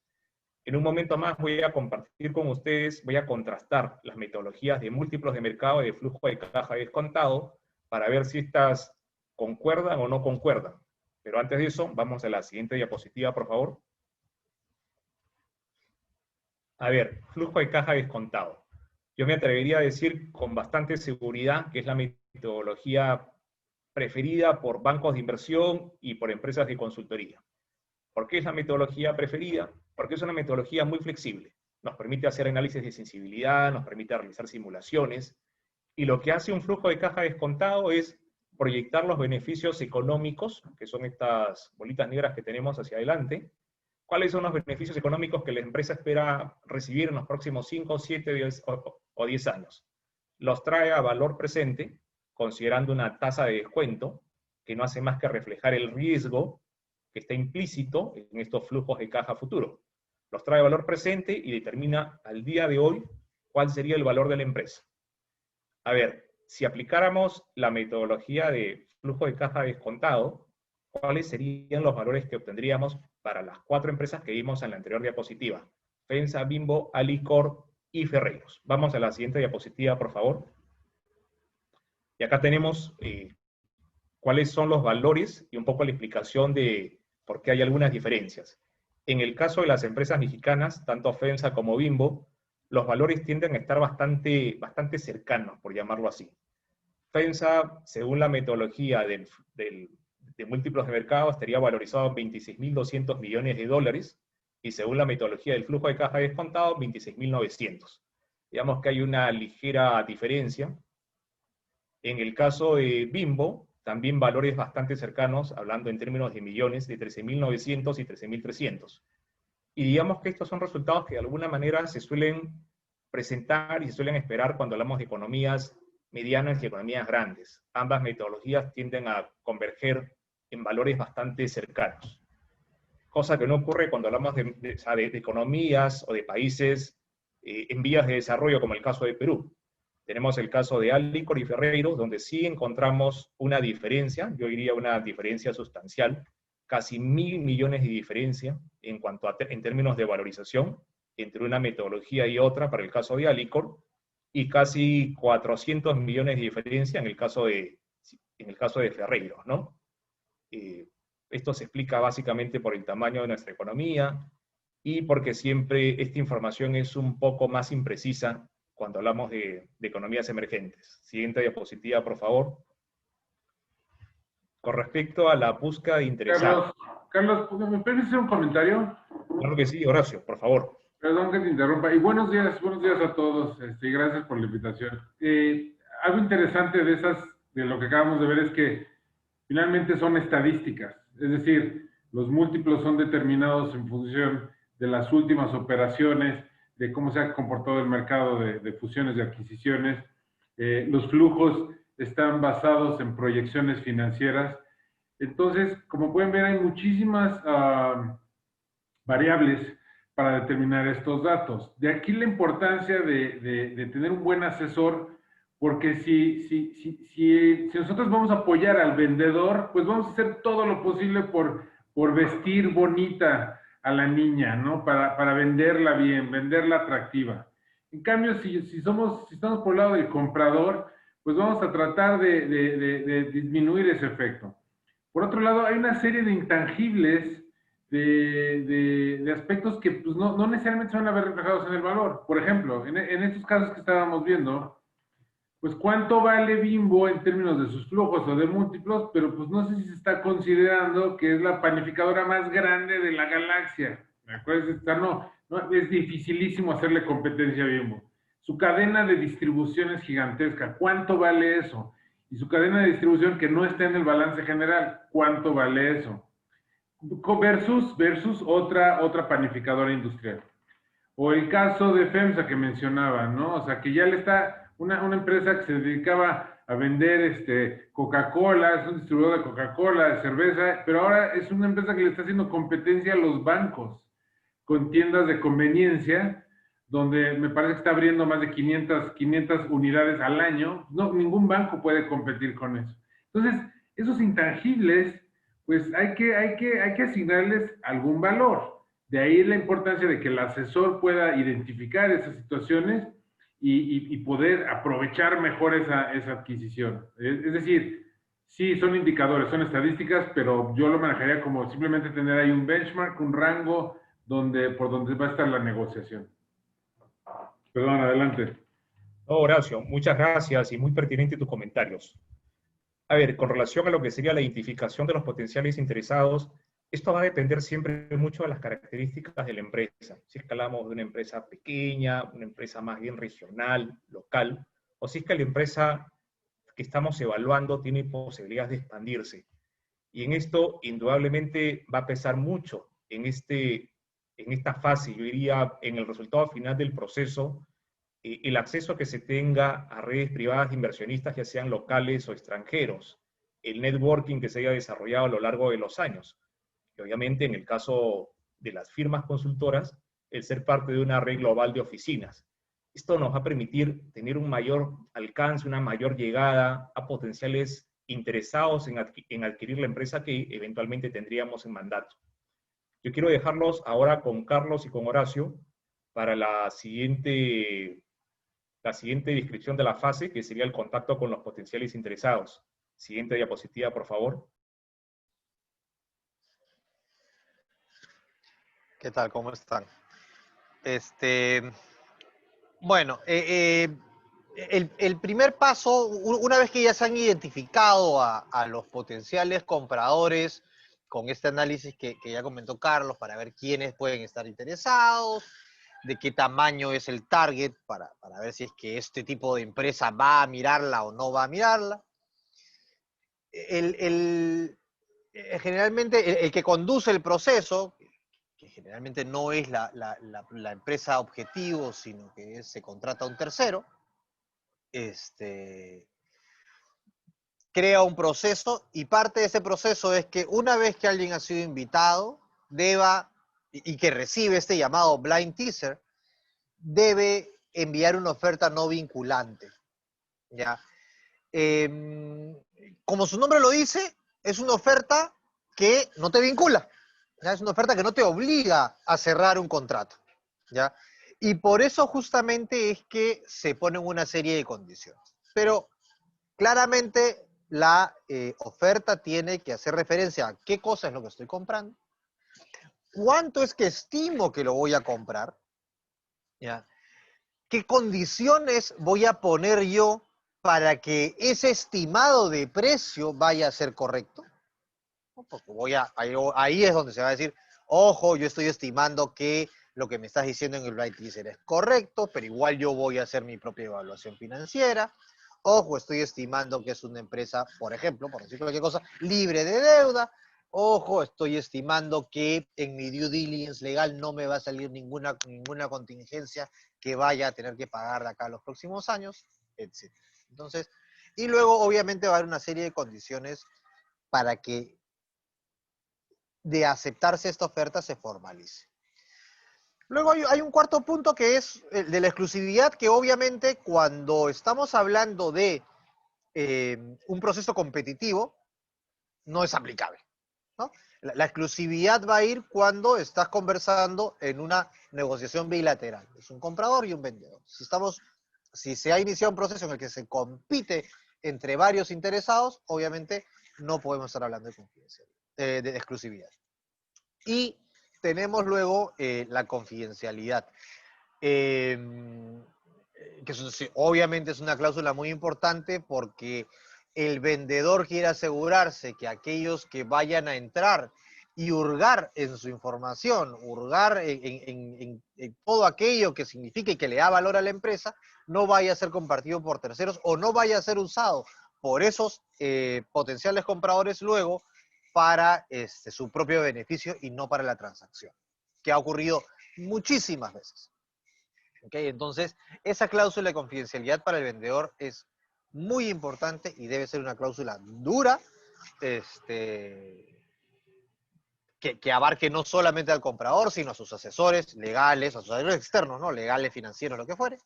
En un momento más voy a compartir con ustedes, voy a contrastar las metodologías de múltiplos de mercado y de flujo de caja descontado para ver si estas concuerdan o no concuerdan. Pero antes de eso, vamos a la siguiente diapositiva, por favor. A ver, flujo de caja descontado. Yo me atrevería a decir con bastante seguridad que es la metodología preferida por bancos de inversión y por empresas de consultoría. ¿Por qué es la metodología preferida? Porque es una metodología muy flexible. Nos permite hacer análisis de sensibilidad, nos permite realizar simulaciones, y lo que hace un flujo de caja descontado es proyectar los beneficios económicos, que son estas bolitas negras que tenemos hacia adelante. ¿Cuáles son los beneficios económicos que la empresa espera recibir en los próximos 5, 7 o 10 años? Los trae a valor presente, considerando una tasa de descuento que no hace más que reflejar el riesgo que está implícito en estos flujos de caja futuro. Los trae a valor presente y determina al día de hoy cuál sería el valor de la empresa. A ver, si aplicáramos la metodología de flujo de caja descontado, ¿cuáles serían los valores que obtendríamos para las 4 empresas que vimos en la anterior diapositiva? FEMSA, Bimbo, Alicor y Ferreiros. Vamos a la siguiente diapositiva, por favor. Y acá tenemos cuáles son los valores y un poco la explicación de por qué hay algunas diferencias. En el caso de las empresas mexicanas, tanto FEMSA como Bimbo, los valores tienden a estar bastante cercanos, por llamarlo así. FEMSA, según la metodología de múltiplos de mercado, estaría valorizado en 26.200 millones de dólares, y según la metodología del flujo de caja descontado, 26.900. Digamos que hay una ligera diferencia. En el caso de Bimbo, también valores bastante cercanos, hablando en términos de millones, de 13.900 y 13.300. Y digamos que estos son resultados que de alguna manera se suelen presentar y se suelen esperar cuando hablamos de economías medianas y economías grandes. Ambas metodologías tienden a converger en valores bastante cercanos. Cosa que no ocurre cuando hablamos de economías o de países en vías de desarrollo, como el caso de Perú. Tenemos el caso de Alicor y Ferreyros, donde sí encontramos una diferencia, yo diría una diferencia sustancial, casi 1.000 millones de diferencia en cuanto a en términos de valorización entre una metodología y otra para el caso de Alicor, y casi 400 millones de diferencia en el caso de Ferreyros, ¿no? Esto se explica básicamente por el tamaño de nuestra economía y porque siempre esta información es un poco más imprecisa cuando hablamos de economías emergentes. Siguiente diapositiva, por favor. Con respecto a la búsqueda de interesados. Carlos, ¿me puedes hacer un comentario? Claro que sí, Horacio, por favor. Perdón que te interrumpa. Y buenos días a todos. Y gracias por la invitación. Algo interesante de lo que acabamos de ver es que finalmente son estadísticas. Es decir, los múltiplos son determinados en función de las últimas operaciones, de cómo se ha comportado el mercado de fusiones y adquisiciones. Los flujos están basados en proyecciones financieras. Entonces, como pueden ver, hay muchísimas variables para determinar estos datos. De aquí la importancia de tener un buen asesor, porque si nosotros vamos a apoyar al vendedor, pues vamos a hacer todo lo posible por vestir bonita a la niña, ¿no? Para venderla bien, venderla atractiva. En cambio, si estamos por el lado del comprador, pues vamos a tratar de disminuir ese efecto. Por otro lado, hay una serie de intangibles, de aspectos que pues, no necesariamente se van a ver reflejados en el valor. Por ejemplo, en estos casos que estábamos viendo, pues cuánto vale Bimbo en términos de sus flujos o de múltiplos, pero pues no sé si se está considerando que es la panificadora más grande de la galaxia. ¿Me acuerdas? No, es dificilísimo hacerle competencia a Bimbo. Su cadena de distribución es gigantesca. ¿Cuánto vale eso? Y su cadena de distribución que no está en el balance general, ¿cuánto vale eso? Versus otra panificadora industrial. O el caso de FEMSA que mencionaba, ¿no? O sea, que ya le está una empresa que se dedicaba a vender Coca-Cola, es un distribuidor de Coca-Cola, de cerveza, pero ahora es una empresa que le está haciendo competencia a los bancos con tiendas de conveniencia, donde me parece que está abriendo más de 500 unidades al año. No, ningún banco puede competir con eso. Entonces, esos intangibles, pues hay que asignarles algún valor. De ahí la importancia de que el asesor pueda identificar esas situaciones y poder aprovechar mejor esa adquisición. Es decir, sí, son indicadores, son estadísticas, pero yo lo manejaría como simplemente tener ahí un benchmark, un rango por donde va a estar la negociación. Perdón, adelante. No, Horacio, muchas gracias y muy pertinente tus comentarios. A ver, con relación a lo que sería la identificación de los potenciales interesados, esto va a depender siempre mucho de las características de la empresa. Si es que hablamos de una empresa pequeña, una empresa más bien regional, local, o si es que la empresa que estamos evaluando tiene posibilidades de expandirse. Y en esto, indudablemente, va a pesar mucho en esta fase, yo diría, en el resultado final del proceso, el acceso que se tenga a redes privadas de inversionistas, ya sean locales o extranjeros, el networking que se haya desarrollado a lo largo de los años. Y obviamente, en el caso de las firmas consultoras, el ser parte de una red global de oficinas. Esto nos va a permitir tener un mayor alcance, una mayor llegada a potenciales interesados en adquirir la empresa que eventualmente tendríamos en mandato. Yo quiero dejarlos ahora con Carlos y con Horacio para la siguiente descripción de la fase, que sería el contacto con los potenciales interesados. Siguiente diapositiva, por favor. ¿Qué tal? ¿Cómo están? Bueno, el primer paso, una vez que ya se han identificado a los potenciales compradores con este análisis que ya comentó Carlos, para ver quiénes pueden estar interesados, de qué tamaño es el target, para ver si es que este tipo de empresa va a mirarla o no va a mirarla. Generalmente el que conduce el proceso, que generalmente no es la empresa objetivo, sino que se contrata a un tercero, crea un proceso, y parte de ese proceso es que una vez que alguien ha sido invitado, y que recibe este llamado blind teaser, debe enviar una oferta no vinculante, ¿ya? Como su nombre lo dice, es una oferta que no te vincula, ¿ya? Es una oferta que no te obliga a cerrar un contrato, ¿ya? Y por eso justamente es que se ponen una serie de condiciones. Pero claramente la oferta tiene que hacer referencia a qué cosa es lo que estoy comprando, cuánto es que estimo que lo voy a comprar, ¿ya? ¿Qué condiciones voy a poner yo para que ese estimado de precio vaya a ser correcto? Porque ahí es donde se va a decir, ojo, yo estoy estimando que lo que me estás diciendo en el blind teaser es correcto, pero igual yo voy a hacer mi propia evaluación financiera. Ojo, estoy estimando que es una empresa, por ejemplo, por decir cualquier cosa, libre de deuda. Ojo, estoy estimando que en mi due diligence legal no me va a salir ninguna contingencia que vaya a tener que pagar de acá a los próximos años, etc. Entonces, y luego obviamente va a haber una serie de condiciones para que de aceptarse esta oferta se formalice. Luego hay un cuarto punto que es el de la exclusividad, que obviamente cuando estamos hablando de un proceso competitivo no es aplicable, ¿no? La exclusividad va a ir cuando estás conversando en una negociación bilateral. Es un comprador y un vendedor. Si se ha iniciado un proceso en el que se compite entre varios interesados, obviamente no podemos estar hablando de confidencialidad, de exclusividad. Y tenemos luego la confidencialidad, que obviamente es una cláusula muy importante porque el vendedor quiere asegurarse que aquellos que vayan a entrar y hurgar en su información, hurgar en todo aquello que signifique que le da valor a la empresa, no vaya a ser compartido por terceros o no vaya a ser usado por esos potenciales compradores luego para su propio beneficio y no para la transacción, que ha ocurrido muchísimas veces. ¿Okay? Entonces, esa cláusula de confidencialidad para el vendedor es muy importante y debe ser una cláusula dura, que abarque no solamente al comprador, sino a sus asesores legales, a sus asesores externos, ¿no? Legales, financieros, lo que fuere.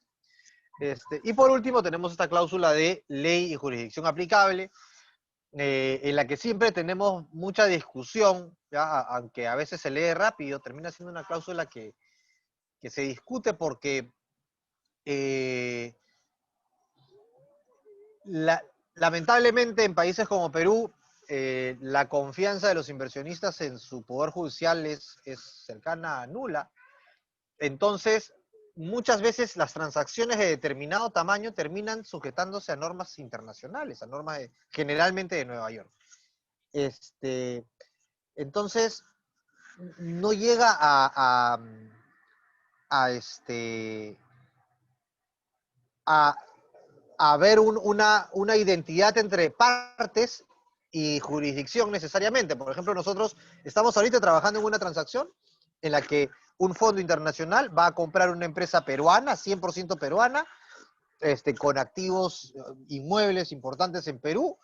Y por último tenemos esta cláusula de ley y jurisdicción aplicable, en la que siempre tenemos mucha discusión, ¿ya? Aunque a veces se lee rápido, termina siendo una cláusula que se discute porque lamentablemente en países como Perú, la confianza de los inversionistas en su poder judicial es cercana a nula. Entonces, muchas veces las transacciones de determinado tamaño terminan sujetándose a normas internacionales, a normas generalmente de Nueva York. Entonces, no llega a haber una identidad entre partes y jurisdicción necesariamente. Por ejemplo, nosotros estamos ahorita trabajando en una transacción en la que un fondo internacional va a comprar una empresa peruana, 100% peruana, con activos inmuebles importantes en Perú,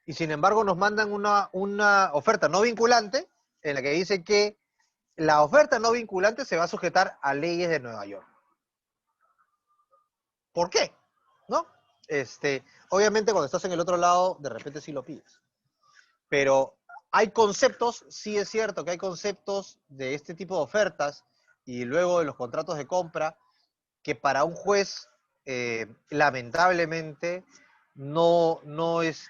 y sin embargo nos mandan una oferta no vinculante en la que dice que la oferta no vinculante se va a sujetar a leyes de Nueva York. ¿Por qué? ¿No? Obviamente cuando estás en el otro lado, de repente sí lo pides. Pero hay conceptos, sí es cierto que hay conceptos de este tipo de ofertas y luego de los contratos de compra que para un juez, lamentablemente, no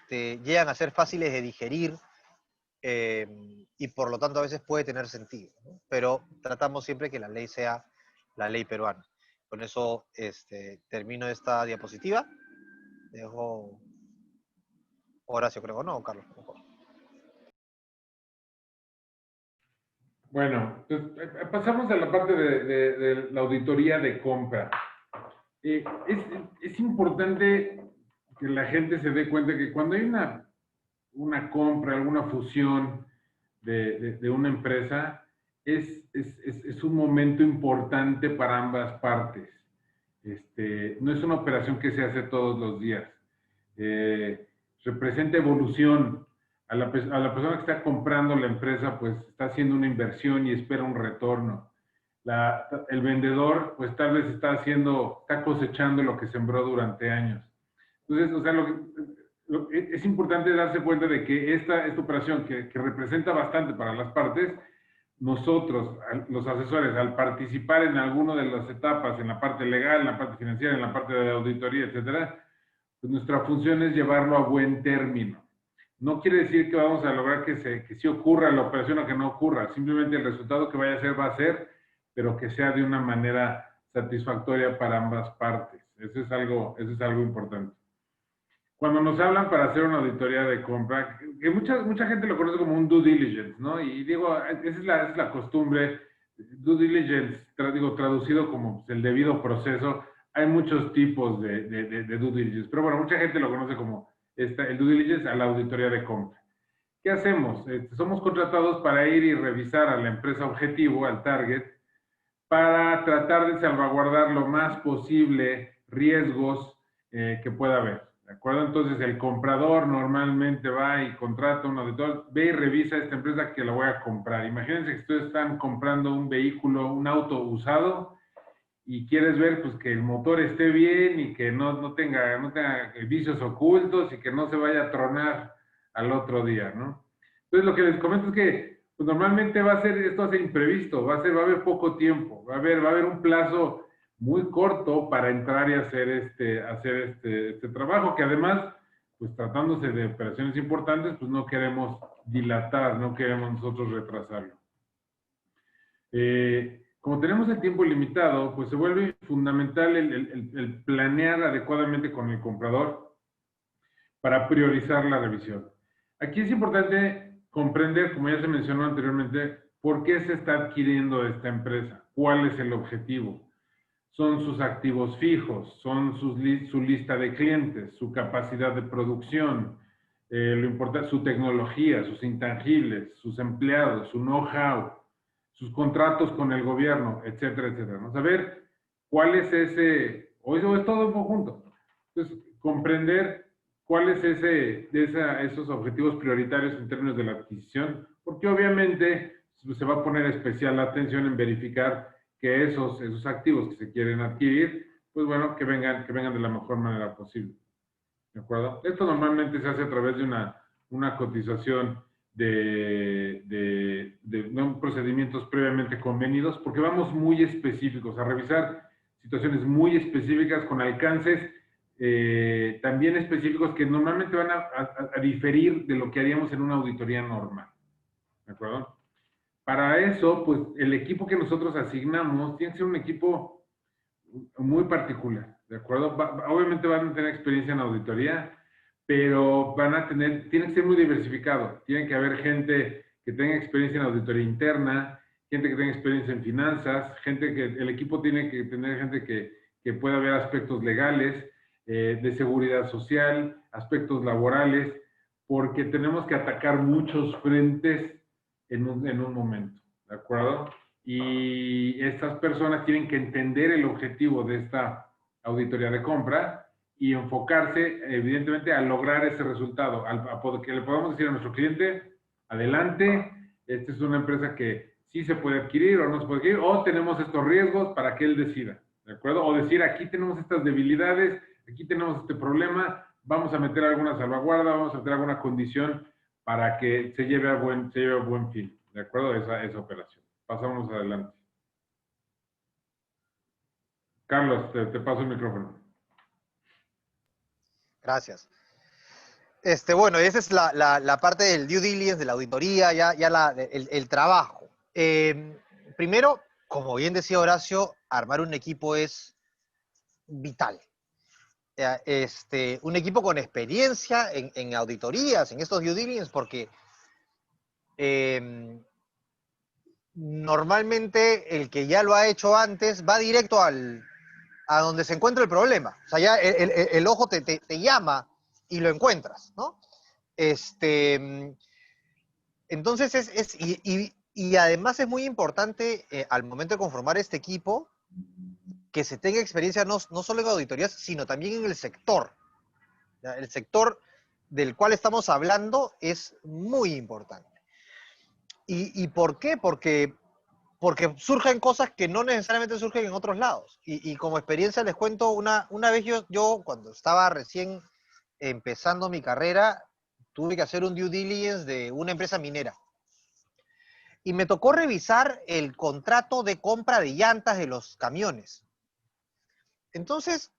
llegan a ser fáciles de digerir, y por lo tanto a veces puede tener sentido, ¿no? Pero tratamos siempre que la ley sea la ley peruana. Con eso termino esta diapositiva. Dejo Horacio, creo, ¿no? Carlos. Bueno, pues, pasamos a la parte de la auditoría de compra. Es importante que la gente se dé cuenta que cuando hay una compra, alguna fusión de una empresa, es un momento importante para ambas partes. No es una operación que se hace todos los días. Representa evolución. A la persona que está comprando la empresa, pues está haciendo una inversión y espera un retorno. El vendedor, pues tal vez está cosechando lo que sembró durante años. Entonces, o sea, es importante darse cuenta de que esta operación, que representa bastante para las partes, nosotros, los asesores, al participar en alguna de las etapas, en la parte legal, en la parte financiera, en la parte de auditoría, etcétera, pues nuestra función es llevarlo a buen término. No quiere decir que vamos a lograr que sí ocurra la operación o que no ocurra. Simplemente el resultado que vaya a ser va a ser, pero que sea de una manera satisfactoria para ambas partes. Eso es algo importante. Cuando nos hablan para hacer una auditoría de compra, que mucha gente lo conoce como un due diligence, ¿no? Y digo, esa es la costumbre. Due diligence, traducido como el debido proceso. Hay muchos tipos de due diligence, pero bueno, mucha gente lo conoce como el due diligence a la auditoría de compra. ¿Qué hacemos? Somos contratados para ir y revisar a la empresa objetivo, al target, para tratar de salvaguardar lo más posible riesgos que pueda haber. ¿De acuerdo? Entonces, el comprador normalmente va y contrata a un auditor, ve y revisa esta empresa que la voy a comprar. Imagínense que ustedes están comprando un vehículo, un auto usado, y quieres ver pues, que el motor esté bien y que no tenga vicios ocultos y que no se vaya a tronar al otro día, ¿no? Entonces, lo que les comento es que pues, normalmente esto va a ser imprevisto, va a haber poco tiempo, va a haber un plazo muy corto para entrar y hacer este trabajo, que además, pues tratándose de operaciones importantes, pues no queremos dilatar, no queremos nosotros retrasarlo. Como tenemos el tiempo limitado, pues se vuelve fundamental el planear adecuadamente con el comprador para priorizar la revisión. Aquí es importante comprender, como ya se mencionó anteriormente, por qué se está adquiriendo esta empresa, cuál es el objetivo. Son sus activos fijos, son su lista de clientes, su capacidad de producción, su tecnología, sus intangibles, sus empleados, su know-how, sus contratos con el gobierno, etcétera, etcétera. ¿No? Saber cuál es o es todo en conjunto. Entonces, comprender cuáles esos objetivos prioritarios en términos de la adquisición, porque obviamente se va a poner especial atención en verificar que esos activos que se quieren adquirir, pues bueno, que vengan de la mejor manera posible. ¿De acuerdo? Esto normalmente se hace a través de una cotización de procedimientos previamente convenidos, porque vamos muy específicos, a revisar situaciones muy específicas con alcances también específicos que normalmente van a diferir de lo que haríamos en una auditoría normal. ¿De acuerdo? Para eso, pues el equipo que nosotros asignamos tiene que ser un equipo muy particular, ¿de acuerdo? Obviamente van a tener experiencia en auditoría, pero tiene que ser muy diversificado. Tiene que haber gente que tenga experiencia en auditoría interna, gente que tenga experiencia en finanzas, el equipo tiene que tener gente que pueda ver aspectos legales, de seguridad social, aspectos laborales, porque tenemos que atacar muchos frentes en un momento, ¿de acuerdo? Y estas personas tienen que entender el objetivo de esta auditoría de compra y enfocarse, evidentemente, a lograr ese resultado, que le podamos decir a nuestro cliente, adelante, esta es una empresa que sí se puede adquirir o no se puede adquirir, o tenemos estos riesgos para que él decida, ¿de acuerdo? O decir, aquí tenemos estas debilidades, aquí tenemos este problema, vamos a meter alguna salvaguarda, vamos a meter alguna condición para que se lleve a buen fin, ¿de acuerdo? Esa operación. Pasamos adelante. Carlos, te paso el micrófono. Gracias. Bueno, esa es la parte del due diligence, de la auditoría, el trabajo. Primero, como bien decía Horacio, armar un equipo es vital. Un equipo con experiencia en auditorías, en estos due diligence, porque normalmente el que ya lo ha hecho antes va directo a donde se encuentra el problema. O sea, ya el ojo te llama y lo encuentras, ¿no? Entonces, Y además es muy importante al momento de conformar este equipo que se tenga experiencia no solo en auditorías, sino también en el sector. ¿Ya? El sector del cual estamos hablando es muy importante. ¿Y por qué? Porque surgen cosas que no necesariamente surgen en otros lados. Y como experiencia les cuento, una vez yo cuando estaba recién empezando mi carrera, tuve que hacer un due diligence de una empresa minera. Y me tocó revisar el contrato de compra de llantas de los camiones. Entonces,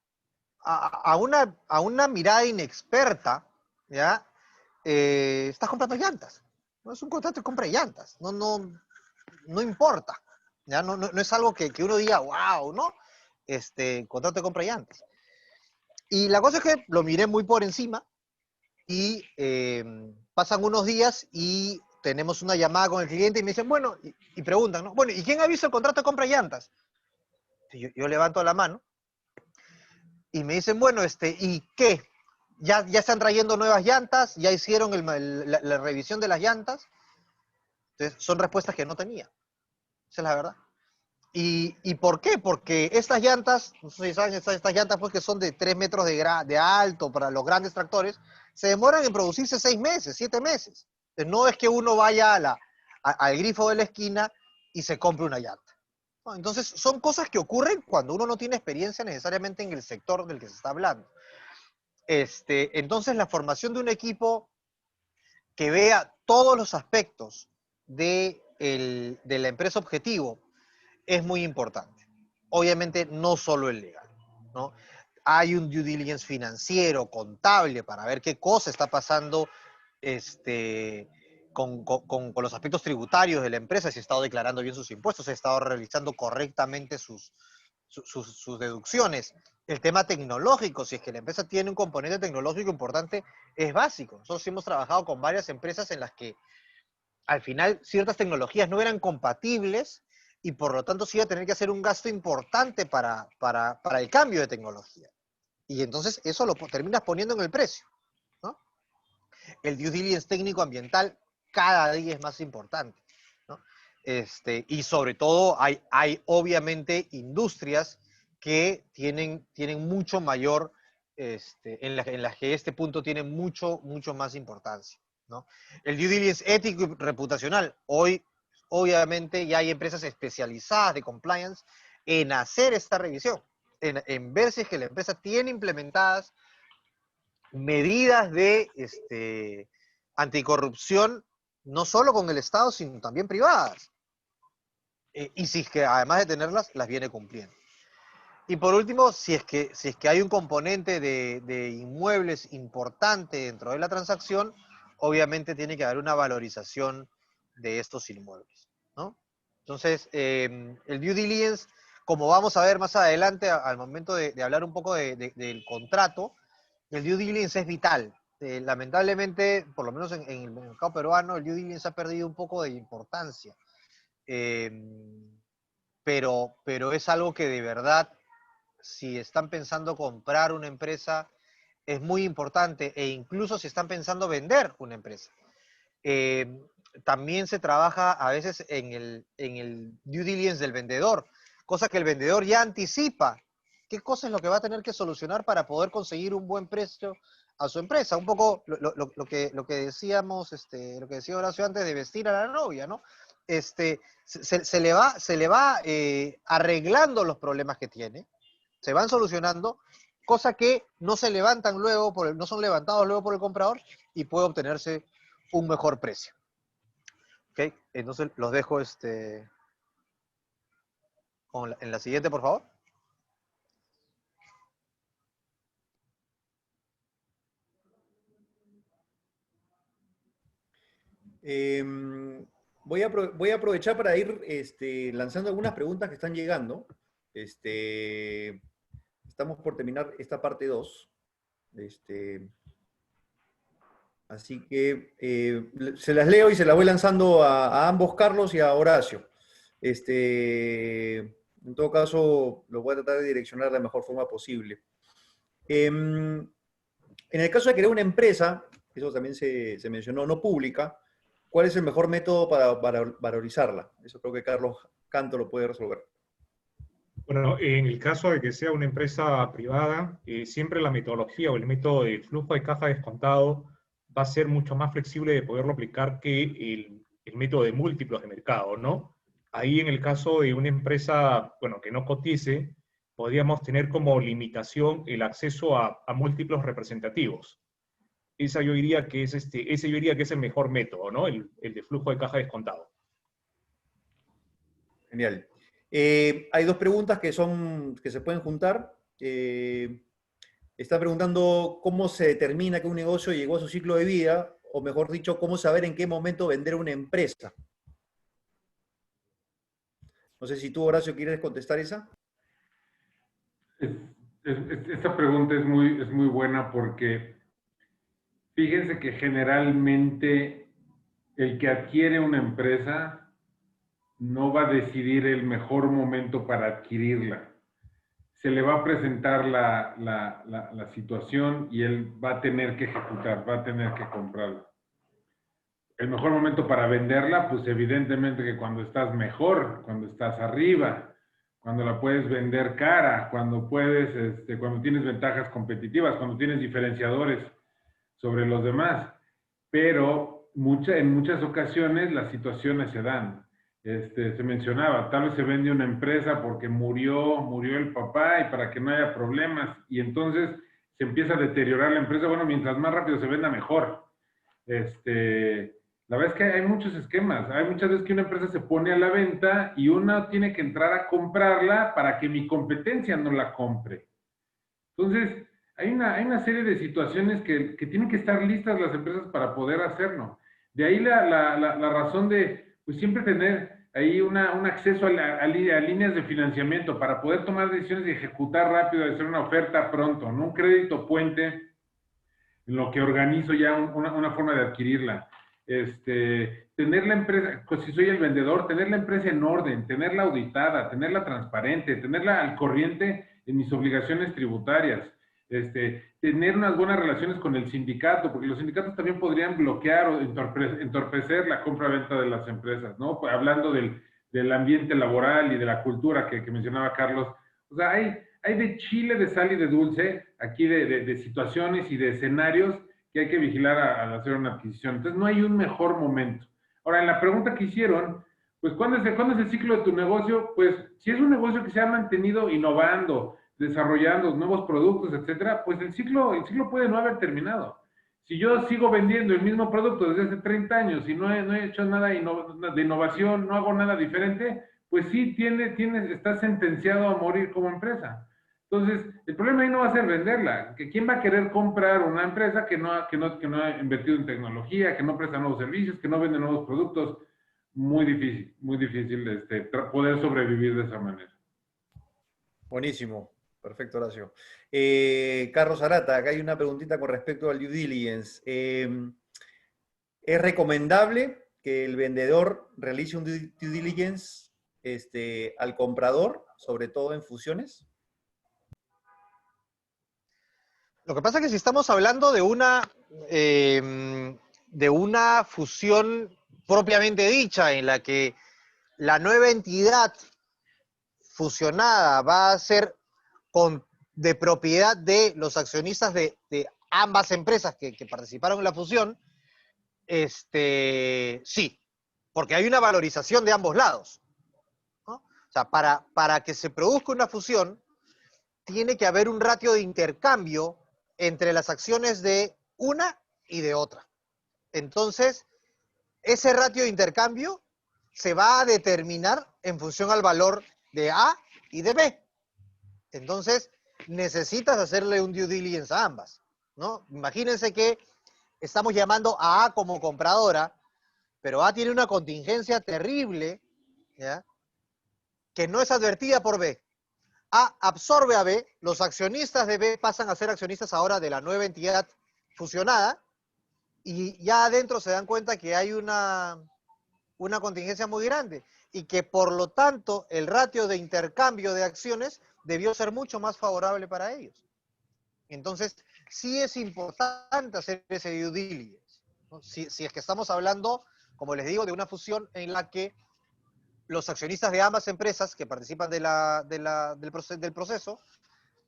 a una mirada inexperta, ¿ya? Estás comprando llantas. No es un contrato de compra de llantas. No importa. ¿Ya? No es algo que uno diga, wow, ¿no? Contrato de compra de llantas. Y la cosa es que lo miré muy por encima y pasan unos días y tenemos una llamada con el cliente y me dicen, bueno, y preguntan, ¿no? Bueno, ¿y quién ha visto el contrato de compra de llantas? Yo levanto la mano y me dicen, bueno, ¿y qué? ¿Ya están trayendo nuevas llantas? ¿Ya hicieron la revisión de las llantas? Entonces, son respuestas que no tenía. Esa es la verdad. ¿Y por qué? Porque estas llantas, no sé si saben, estas llantas pues, que son de 3 metros de alto para los grandes tractores, se demoran en producirse 6 meses, 7 meses. Entonces, no es que uno vaya al grifo de la esquina y se compre una llanta. ¿No? Entonces, son cosas que ocurren cuando uno no tiene experiencia necesariamente en el sector del que se está hablando. Entonces, la formación de un equipo que vea todos los aspectos de la empresa objetivo es muy importante. Obviamente, no solo el legal, ¿no? Hay un due diligence financiero, contable, para ver qué cosa está pasando con los aspectos tributarios de la empresa, si ha estado declarando bien sus impuestos, si ha estado realizando correctamente sus deducciones. El tema tecnológico, si es que la empresa tiene un componente tecnológico importante, es básico. Nosotros hemos trabajado con varias empresas en las que al final ciertas tecnologías no eran compatibles y por lo tanto se iba a tener que hacer un gasto importante para el cambio de tecnología. Y entonces eso lo terminas poniendo en el precio, ¿no? El due diligence técnico ambiental cada día es más importante, ¿no? Y sobre todo hay obviamente industrias que tienen mucho mayor, en las que este punto tiene mucho más importancia, ¿no? El due diligence ético y reputacional. Hoy, obviamente, ya hay empresas especializadas de compliance en hacer esta revisión, en ver si es que la empresa tiene implementadas medidas de anticorrupción, no solo con el Estado, sino también privadas. Y si es que además de tenerlas, las viene cumpliendo. Y por último, si es que hay un componente de inmuebles importante dentro de la transacción, obviamente tiene que haber una valorización de estos inmuebles, ¿no? Entonces, el due diligence, como vamos a ver más adelante al momento de hablar un poco del contrato, el due diligence es vital. Lamentablemente, por lo menos en el mercado peruano, el due diligence ha perdido un poco de importancia. Pero es algo que de verdad, si están pensando comprar una empresa, es muy importante, e incluso si están pensando vender una empresa. También se trabaja a veces en el due diligence del vendedor, cosa que el vendedor ya anticipa qué cosa es lo que va a tener que solucionar para poder conseguir un buen precio a su empresa. Un poco lo que decíamos, lo que decía Horacio antes de vestir a la novia, ¿no? Se le va arreglando los problemas que tiene, se van solucionando, cosa que no se levantan luego, no son levantados luego por el comprador y puede obtenerse un mejor precio. ¿Ok? Entonces los dejo en la siguiente, por favor. Voy a aprovechar para ir lanzando algunas preguntas que están llegando. Estamos por terminar esta parte 2. Así que se las leo y se las voy lanzando a ambos, Carlos y a Horacio. En todo caso, lo voy a tratar de direccionar de la mejor forma posible. En el caso de crear una empresa, eso también se mencionó, no pública, ¿Cuál es el mejor método para valorizarla? Eso creo que Carlos Canto lo puede resolver. Bueno, en el caso de que sea una empresa privada, siempre la metodología o el método de flujo de caja descontado va a ser mucho más flexible de poderlo aplicar que el método de múltiplos de mercado, ¿no? Ahí en el caso de una empresa, bueno, que no cotice, podríamos tener como limitación el acceso a múltiplos representativos. Ese yo diría que es el mejor método, ¿no? El de flujo de caja descontado. Genial. Hay dos preguntas que se pueden juntar. Está preguntando cómo se determina que un negocio llegó a su ciclo de vida, o mejor dicho, cómo saber en qué momento vender una empresa. No sé si tú, Horacio, quieres contestar esa. Esta pregunta es muy buena porque fíjense que generalmente el que adquiere una empresa no va a decidir el mejor momento para adquirirla. Se le va a presentar la situación y él va a tener que ejecutar, va a tener que comprarla. El mejor momento para venderla, pues evidentemente que cuando estás mejor, cuando estás arriba, cuando la puedes vender cara, cuando cuando tienes ventajas competitivas, cuando tienes diferenciadores sobre los demás. Pero en muchas ocasiones las situaciones se dan. Se mencionaba, tal vez se vende una empresa porque murió el papá y para que no haya problemas, y entonces se empieza a deteriorar la empresa. Bueno, mientras más rápido se venda, mejor. La verdad es que hay muchos esquemas. Hay muchas veces que una empresa se pone a la venta y uno tiene que entrar a comprarla para que mi competencia no la compre. Entonces, hay una serie de situaciones que tienen que estar listas las empresas para poder hacerlo. De ahí la razón de pues, siempre tener ahí un acceso a líneas de financiamiento para poder tomar decisiones y ejecutar rápido, de hacer una oferta pronto, ¿no? Un crédito puente en lo que organizo ya una forma de adquirirla. Tener la empresa, pues si soy el vendedor, tener la empresa en orden, tenerla auditada, tenerla transparente, tenerla al corriente en mis obligaciones tributarias, tener unas buenas relaciones con el sindicato, porque los sindicatos también podrían bloquear o entorpecer la compra-venta de las empresas, ¿no? Pues, hablando del ambiente laboral y de la cultura que mencionaba Carlos. O sea, hay de chile, de sal y de dulce, aquí de situaciones y de escenarios que hay que vigilar al hacer una adquisición. Entonces, no hay un mejor momento. Ahora, en la pregunta que hicieron, pues, ¿cuándo es el ciclo de tu negocio? Pues, si es un negocio que se ha mantenido innovando, desarrollando nuevos productos, etcétera, pues el ciclo puede no haber terminado. Si yo sigo vendiendo el mismo producto desde hace 30 años y no he hecho nada de innovación, no hago nada diferente, pues sí, está sentenciado a morir como empresa. Entonces, el problema ahí no va a ser venderla. ¿Quién va a querer comprar una empresa que no ha invertido en tecnología, que no presta nuevos servicios, que no vende nuevos productos? Muy difícil poder sobrevivir de esa manera. Buenísimo. Perfecto, Horacio. Carlos Arata, acá hay una preguntita con respecto al due diligence. ¿Es recomendable que el vendedor realice un due diligence al comprador, sobre todo en fusiones? Lo que pasa es que si estamos hablando de una fusión propiamente dicha, en la que la nueva entidad fusionada va a ser de propiedad de los accionistas de ambas empresas que participaron en la fusión, sí, porque hay una valorización de ambos lados, ¿no? O sea, para que se produzca una fusión, tiene que haber un ratio de intercambio entre las acciones de una y de otra. Entonces, ese ratio de intercambio se va a determinar en función al valor de A y de B. Entonces, necesitas hacerle un due diligence a ambas, ¿no? Imagínense que estamos llamando a A como compradora, pero A tiene una contingencia terrible, ¿ya?, que no es advertida por B. A absorbe a B, los accionistas de B pasan a ser accionistas ahora de la nueva entidad fusionada, y ya adentro se dan cuenta que hay una contingencia muy grande, y que por lo tanto el ratio de intercambio de acciones debió ser mucho más favorable para ellos. Entonces, sí es importante hacer ese due diligence, ¿no? Si es que estamos hablando como les digo, de una fusión en la que los accionistas de ambas empresas que participan del proceso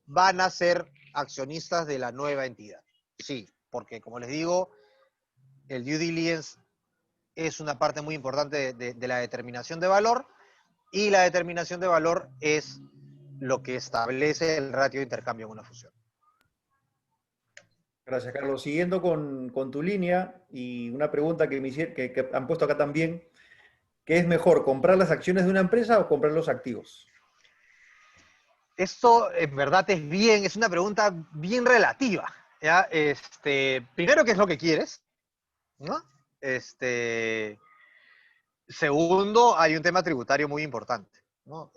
van a ser accionistas de la nueva entidad. Sí, porque como les digo, el due diligence es una parte muy importante de la determinación de valor, y la determinación de valor es lo que establece el ratio de intercambio en una fusión. Gracias, Carlos. Siguiendo con tu línea y una pregunta que me hicieron, que han puesto acá también, ¿qué es mejor, comprar las acciones de una empresa o comprar los activos? Esto en verdad es una pregunta bien relativa, ¿ya? Primero, ¿qué es lo que quieres? ¿No? Segundo, hay un tema tributario muy importante, ¿no?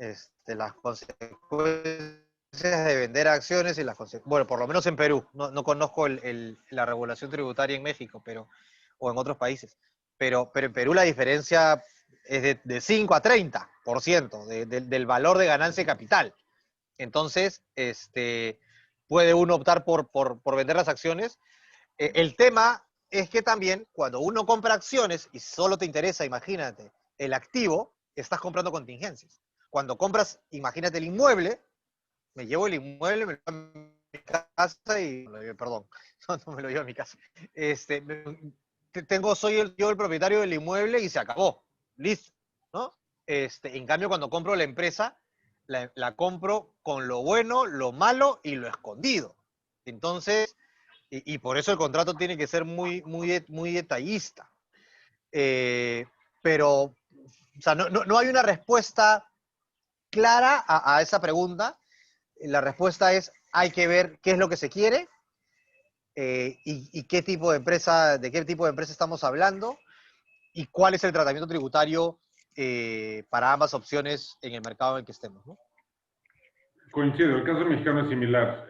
Las consecuencias de vender acciones y bueno, por lo menos en Perú, no conozco la regulación tributaria en México, o en otros países, pero en Perú la diferencia es de 5 a 30% del valor de ganancia de capital. Entonces, puede uno optar por vender las acciones. El tema es que también cuando uno compra acciones y solo te interesa, imagínate, el activo, estás comprando contingencias. Cuando compras, imagínate el inmueble, me llevo el inmueble, me lo llevo a mi casa y, perdón, no me lo llevo a mi casa. Soy yo el propietario del inmueble y se acabó. Listo, ¿no? En cambio, cuando compro la empresa, la compro con lo bueno, lo malo y lo escondido. Entonces, y por eso el contrato tiene que ser muy, muy, muy detallista. Pero, o sea, no hay una respuesta clara a esa pregunta. La respuesta es, hay que ver qué es lo que se quiere y qué tipo de empresa estamos hablando y cuál es el tratamiento tributario para ambas opciones en el mercado en el que estemos, ¿no? Coincido, el caso mexicano es similar.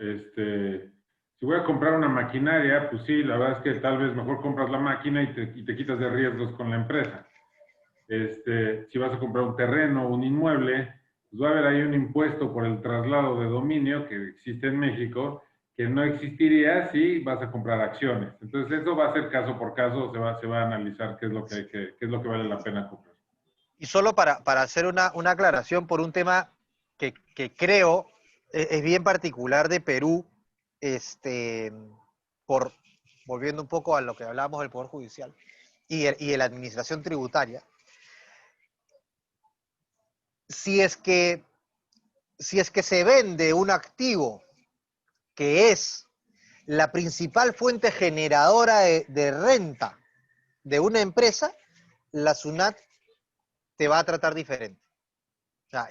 Si voy a comprar una maquinaria, pues sí, la verdad es que tal vez mejor compras la máquina y te quitas de riesgos con la empresa. Si vas a comprar un terreno o un inmueble, pues va a haber ahí un impuesto por el traslado de dominio que existe en México, que no existiría si vas a comprar acciones. Entonces eso va a ser caso por caso, se va a analizar qué es lo que vale la pena comprar. Y solo para hacer una aclaración por un tema que creo es bien particular de Perú, volviendo un poco a lo que hablábamos del Poder Judicial y de la administración tributaria. Si es que se vende un activo que es la principal fuente generadora de renta de una empresa, la SUNAT te va a tratar diferente. O sea,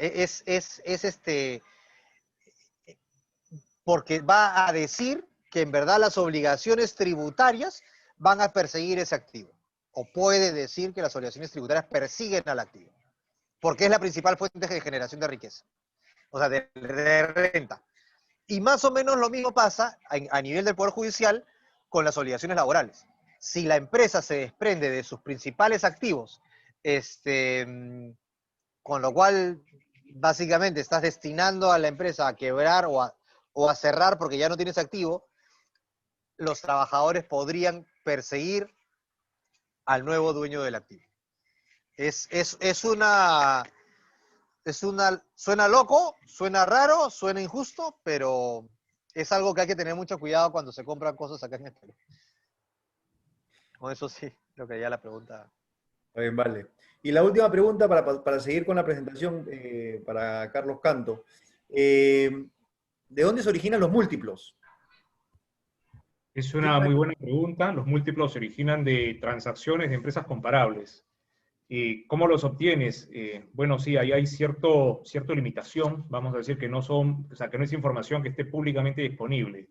porque va a decir que en verdad las obligaciones tributarias van a perseguir ese activo. O puede decir que las obligaciones tributarias persiguen al activo. Porque es la principal fuente de generación de riqueza. O sea, de renta. Y más o menos lo mismo pasa a nivel del Poder Judicial con las obligaciones laborales. Si la empresa se desprende de sus principales activos, con lo cual básicamente estás destinando a la empresa a quebrar o a cerrar porque ya no tienes activo, los trabajadores podrían perseguir al nuevo dueño del activo. Suena loco, suena raro, suena injusto, pero es algo que hay que tener mucho cuidado cuando se compran cosas acá en el Perú. Con eso sí, lo que ya la pregunta. Bien, vale. Y la última pregunta para seguir con la presentación para Carlos Canto. ¿De dónde se originan los múltiplos? Es una muy buena pregunta. Los múltiplos se originan de transacciones de empresas comparables. ¿Cómo los obtienes? Bueno, sí, ahí hay cierta limitación, vamos a decir que no es información que esté públicamente disponible.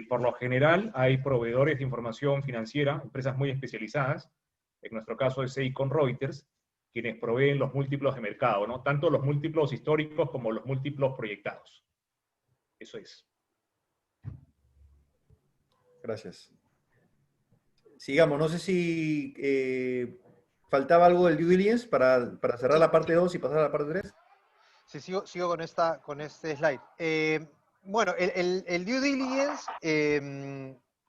Por lo general, hay proveedores de información financiera, empresas muy especializadas, en nuestro caso es Seicon Reuters, quienes proveen los múltiplos de mercado, ¿no? Tanto los múltiplos históricos como los múltiplos proyectados. Eso es. Gracias. Sigamos, no sé si faltaba algo del due diligence para cerrar la parte 2 y pasar a la parte 3. Sí, sigo con este slide. Bueno, el due diligence,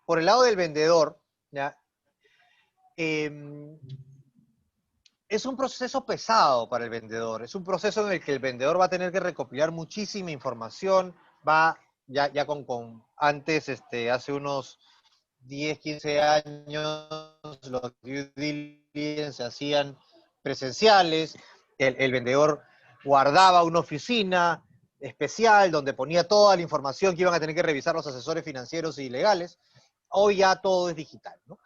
por el lado del vendedor, ¿ya? es un proceso pesado para el vendedor. Es un proceso en el que el vendedor va a tener que recopilar muchísima información. Ya antes, hace unos 10, 15 años, los due diligence se hacían presenciales. El vendedor guardaba una oficina especial donde ponía toda la información que iban a tener que revisar los asesores financieros y legales. Hoy ya todo es digital, ¿no?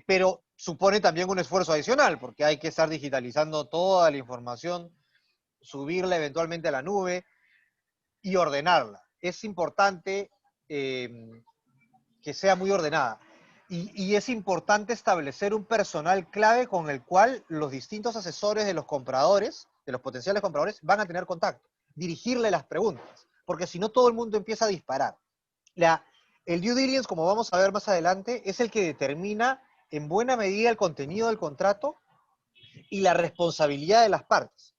Pero supone también un esfuerzo adicional, porque hay que estar digitalizando toda la información, subirla eventualmente a la nube y ordenarla. Es importante que sea muy ordenada. Y es importante establecer un personal clave con el cual los distintos asesores de los compradores, de los potenciales compradores, van a tener contacto. Dirigirle las preguntas, porque si no todo el mundo empieza a disparar. El due diligence, como vamos a ver más adelante, es el que determina en buena medida el contenido del contrato y la responsabilidad de las partes.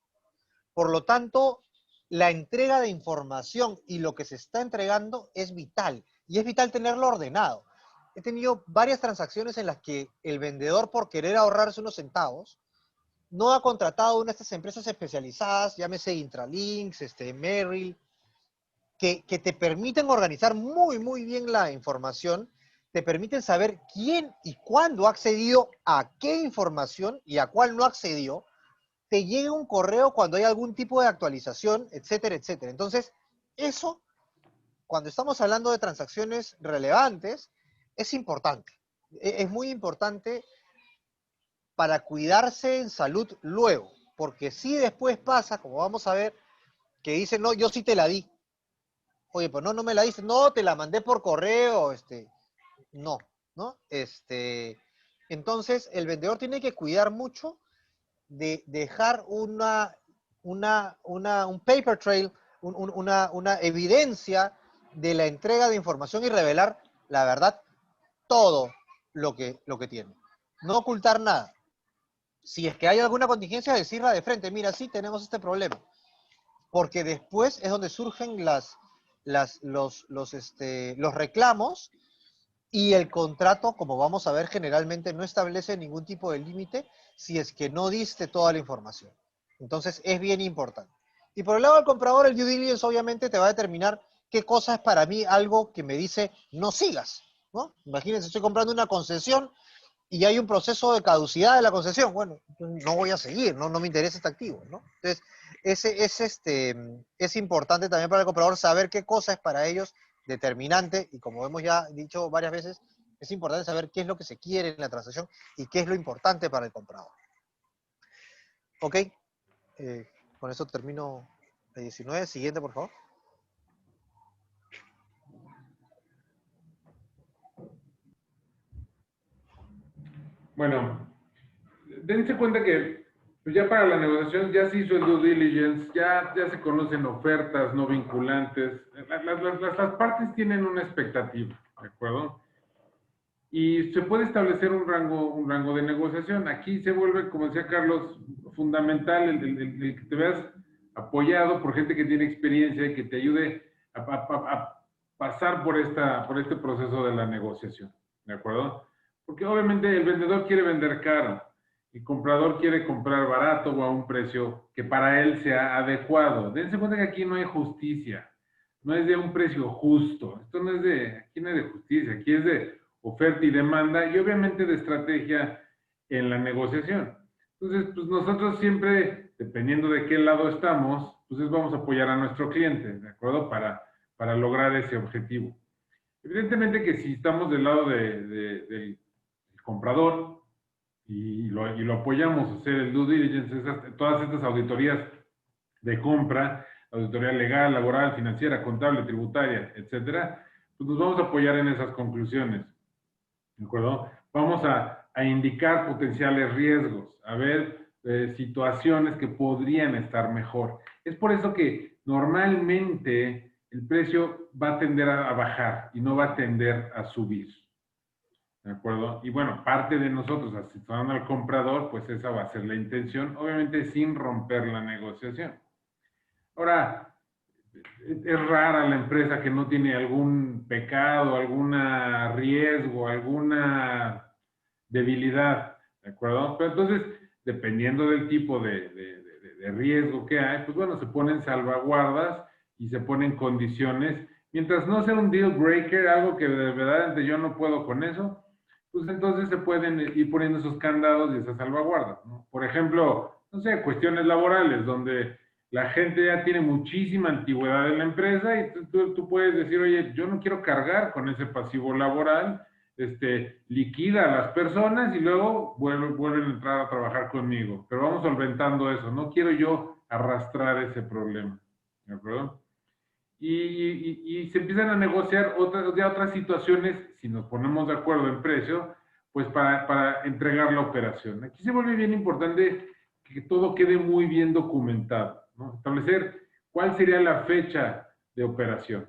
Por lo tanto, la entrega de información y lo que se está entregando es vital, y es vital tenerlo ordenado. He tenido varias transacciones en las que el vendedor, por querer ahorrarse unos centavos, no ha contratado una de estas empresas especializadas, llámese Intralinks, Merrill, que te permiten organizar muy, muy bien la información, te permiten saber quién y cuándo ha accedido a qué información y a cuál no accedió, te llega un correo cuando hay algún tipo de actualización, etcétera, etcétera. Entonces, eso, cuando estamos hablando de transacciones relevantes, es importante. Es muy importante para cuidarse en salud luego, porque si después pasa, como vamos a ver, que dicen, no, yo sí te la di. Oye, pues no me la diste, no, te la mandé por correo, no, ¿no? Entonces, el vendedor tiene que cuidar mucho de dejar un paper trail, una evidencia de la entrega de información y revelar la verdad, todo lo que tiene. No ocultar nada. Si es que hay alguna contingencia, decirla de frente, mira, sí, tenemos este problema. Porque después es donde surgen los reclamos, y el contrato, como vamos a ver, generalmente no establece ningún tipo de límite si es que no diste toda la información. Entonces es bien importante. Y por el lado del comprador, el due diligence obviamente te va a determinar qué cosa es para mí algo que me dice no sigas, ¿no? Imagínense, estoy comprando una concesión y hay un proceso de caducidad de la concesión. Bueno, no voy a seguir, no me interesa este activo, ¿no? Entonces, es importante también para el comprador saber qué cosa es para ellos determinante, y como hemos ya dicho varias veces, es importante saber qué es lo que se quiere en la transacción y qué es lo importante para el comprador. Ok, con eso termino la 19. Siguiente, por favor. Bueno, dense cuenta que pues ya para la negociación ya se hizo el due diligence, ya se conocen ofertas no vinculantes. Las partes tienen una expectativa, ¿de acuerdo? Y se puede establecer un rango de negociación. Aquí se vuelve, como decía Carlos, fundamental el que te veas apoyado por gente que tiene experiencia y que te ayude a pasar por este proceso de la negociación, ¿de acuerdo? Porque obviamente el vendedor quiere vender caro, el comprador quiere comprar barato o a un precio que para él sea adecuado. Dense cuenta que aquí no hay justicia, no es de un precio justo. Esto no es aquí no es de justicia, aquí es de oferta y demanda y obviamente de estrategia en la negociación. Entonces, pues nosotros siempre, dependiendo de qué lado estamos, pues vamos a apoyar a nuestro cliente, ¿de acuerdo? Para lograr ese objetivo. Evidentemente que si estamos del lado del comprador y lo apoyamos a hacer el due diligence, todas estas auditorías de compra, auditoría legal, laboral, financiera, contable, tributaria, etcétera, pues nos vamos a apoyar en esas conclusiones, ¿de acuerdo? Vamos a indicar potenciales riesgos, a ver situaciones que podrían estar mejor. Es por eso que normalmente el precio va a tender a bajar y no va a tender a subir. ¿De acuerdo? Y bueno, parte de nosotros asesorando al comprador, pues esa va a ser la intención, obviamente sin romper la negociación. Ahora, es rara la empresa que no tiene algún pecado, algún riesgo, alguna debilidad, ¿de acuerdo? Pero entonces, dependiendo del tipo de riesgo que hay, pues bueno, se ponen salvaguardas y se ponen condiciones. Mientras no sea un deal breaker, algo que de verdad yo no puedo con eso, pues entonces se pueden ir poniendo esos candados y esas salvaguardas, ¿no? Por ejemplo, no sé, cuestiones laborales, donde la gente ya tiene muchísima antigüedad en la empresa y tú puedes decir, oye, yo no quiero cargar con ese pasivo laboral, liquida a las personas y luego vuelven a entrar a trabajar conmigo. Pero vamos solventando eso, no quiero yo arrastrar ese problema, ¿de acuerdo? Y se empiezan a negociar otras situaciones, si nos ponemos de acuerdo en precio, pues para entregar la operación. Aquí se vuelve bien importante que todo quede muy bien documentado, ¿no? Establecer cuál sería la fecha de operación.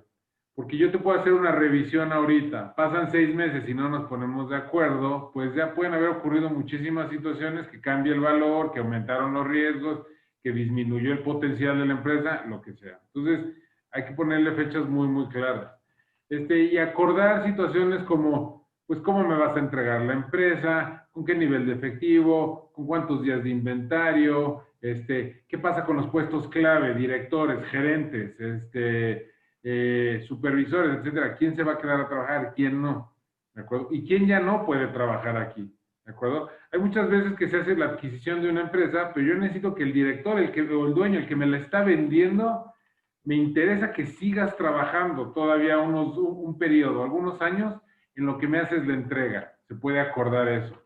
Porque yo te puedo hacer una revisión ahorita, pasan 6 meses y no nos ponemos de acuerdo, pues ya pueden haber ocurrido muchísimas situaciones que cambia el valor, que aumentaron los riesgos, que disminuyó el potencial de la empresa, lo que sea. Entonces, hay que ponerle fechas muy, muy claras. Y acordar situaciones como, pues, ¿cómo me vas a entregar la empresa? ¿Con qué nivel de efectivo? ¿Con cuántos días de inventario? ¿Qué pasa con los puestos clave? Directores, gerentes, supervisores, etcétera. ¿Quién se va a quedar a trabajar? ¿Quién no? ¿De acuerdo? ¿Y quién ya no puede trabajar aquí? ¿De acuerdo? Hay muchas veces que se hace la adquisición de una empresa, pero yo necesito que el director, o el dueño, el que me la está vendiendo, me interesa que sigas trabajando todavía un periodo, algunos años, en lo que me haces la entrega. Se puede acordar eso.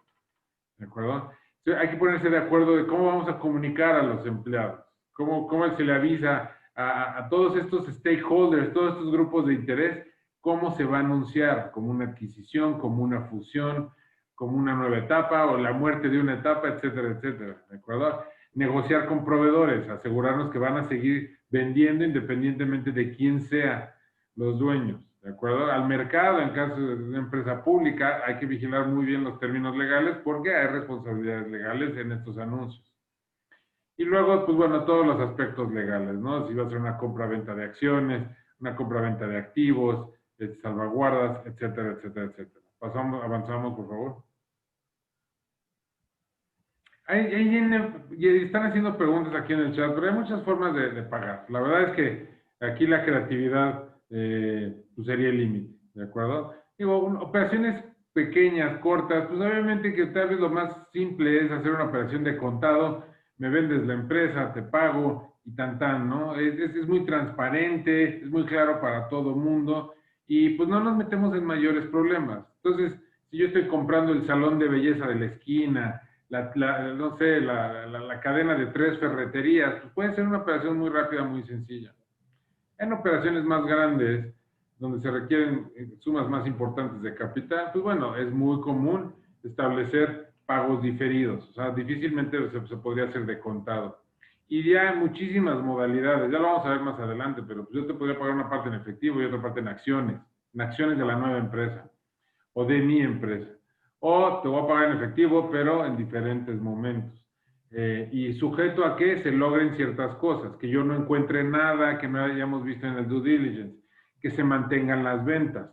¿De acuerdo? Entonces, hay que ponerse de acuerdo de cómo vamos a comunicar a los empleados, cómo se le avisa a todos estos stakeholders, todos estos grupos de interés, cómo se va a anunciar, como una adquisición, como una fusión, como una nueva etapa o la muerte de una etapa, etcétera, etcétera. ¿De acuerdo? Negociar con proveedores, asegurarnos que van a seguir vendiendo independientemente de quién sea los dueños. ¿De acuerdo? Al mercado, en caso de una empresa pública, hay que vigilar muy bien los términos legales porque hay responsabilidades legales en estos anuncios. Y luego, pues bueno, todos los aspectos legales, ¿no? Si va a ser una compra-venta de acciones, una compra-venta de activos, salvaguardas, etcétera, etcétera, etcétera. Avanzamos, por favor. Están haciendo preguntas aquí en el chat, pero hay muchas formas de pagar. La verdad es que aquí la creatividad pues sería el límite, ¿de acuerdo? Digo, operaciones pequeñas, cortas, pues obviamente que tal vez lo más simple es hacer una operación de contado, me vendes la empresa, te pago y tan, ¿no? Es muy transparente, es muy claro para todo mundo y pues no nos metemos en mayores problemas. Entonces, si yo estoy comprando el salón de belleza de la esquina, no sé, la cadena de 3 ferreterías, pues puede ser una operación muy rápida, muy sencilla. En operaciones más grandes, donde se requieren sumas más importantes de capital, pues bueno, es muy común establecer pagos diferidos, o sea, difícilmente se podría hacer de contado. Y ya hay muchísimas modalidades, ya lo vamos a ver más adelante, pero pues yo te podría pagar una parte en efectivo y otra parte en acciones de la nueva empresa, o de mi empresa. O te voy a pagar en efectivo, pero en diferentes momentos. Y sujeto a que se logren ciertas cosas, que yo no encuentre nada que no hayamos visto en el due diligence, que se mantengan las ventas,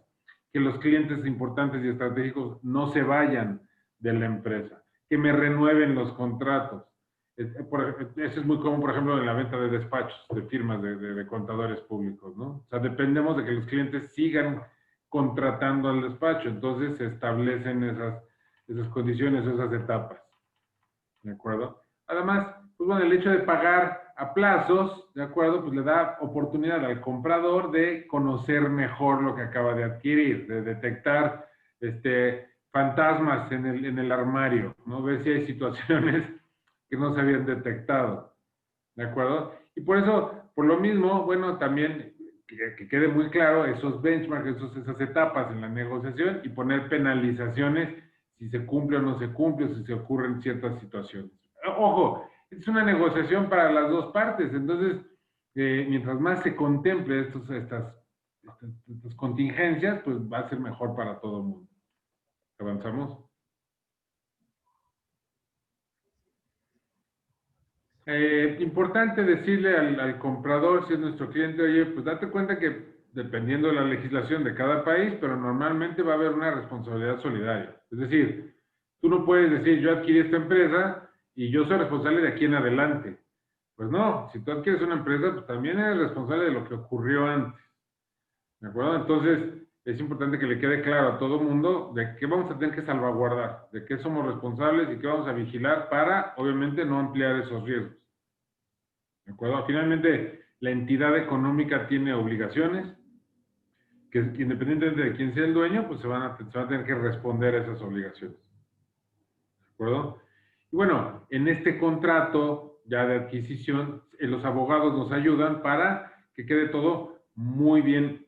que los clientes importantes y estratégicos no se vayan de la empresa, que me renueven los contratos. Eso es muy común, por ejemplo, en la venta de despachos, de firmas de contadores públicos, ¿no? O sea, dependemos de que los clientes sigan contratando al despacho, entonces se establecen esas condiciones, esas etapas, ¿de acuerdo? Además, pues bueno, el hecho de pagar a plazos, ¿de acuerdo? Pues le da oportunidad al comprador de conocer mejor lo que acaba de adquirir, de detectar fantasmas en el armario, ¿no? Ver si hay situaciones que no se habían detectado, ¿de acuerdo? Y por eso, por lo mismo, bueno, también que quede muy claro esos benchmarks, esas etapas en la negociación y poner penalizaciones si se cumple o no se cumple, o si se ocurren ciertas situaciones. Ojo, es una negociación para las dos partes, entonces, mientras más se contemple estas contingencias, pues va a ser mejor para todo el mundo. ¿Avanzamos? Importante decirle al comprador, si es nuestro cliente, oye, pues date cuenta que dependiendo de la legislación de cada país, pero normalmente va a haber una responsabilidad solidaria. Es decir, tú no puedes decir, yo adquirí esta empresa y yo soy responsable de aquí en adelante. Pues no, si tú adquieres una empresa, pues también eres responsable de lo que ocurrió antes. ¿De acuerdo? Entonces, es importante que le quede claro a todo mundo de qué vamos a tener que salvaguardar, de qué somos responsables y qué vamos a vigilar para, obviamente, no ampliar esos riesgos. ¿De acuerdo? Finalmente, la entidad económica tiene obligaciones, que independientemente de quién sea el dueño, pues se van a tener que responder a esas obligaciones. ¿De acuerdo? Y bueno, en este contrato ya de adquisición, los abogados nos ayudan para que quede todo muy bien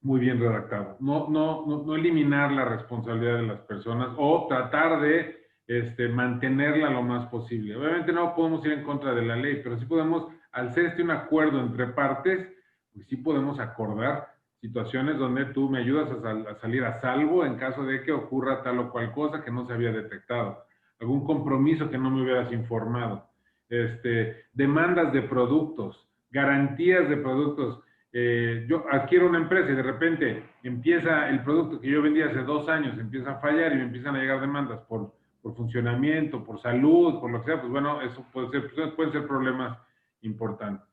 redactado. No eliminar la responsabilidad de las personas o tratar de mantenerla lo más posible. Obviamente no podemos ir en contra de la ley, pero sí podemos, al ser un acuerdo entre partes, pues sí podemos acordar situaciones donde tú me ayudas a salir a salvo en caso de que ocurra tal o cual cosa que no se había detectado. Algún compromiso que no me hubieras informado. Demandas de productos, garantías de productos. Yo adquiero una empresa y de repente empieza el producto que yo vendí hace 2 años, empieza a fallar y me empiezan a llegar demandas por funcionamiento, por salud, por lo que sea, pues bueno, eso pueden ser problemas importantes.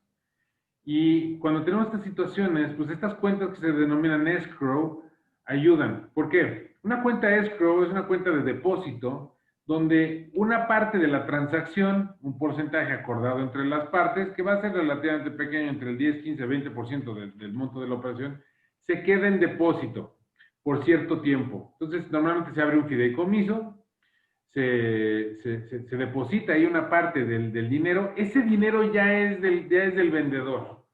Y cuando tenemos estas situaciones, pues estas cuentas que se denominan escrow ayudan. ¿Por qué? Una cuenta escrow es una cuenta de depósito donde una parte de la transacción, un porcentaje acordado entre las partes, que va a ser relativamente pequeño, entre el 10, 15, 20% del monto de la operación, se queda en depósito por cierto tiempo. Entonces, normalmente se abre un fideicomiso, se deposita ahí una parte del dinero. Ese dinero ya es del vendedor.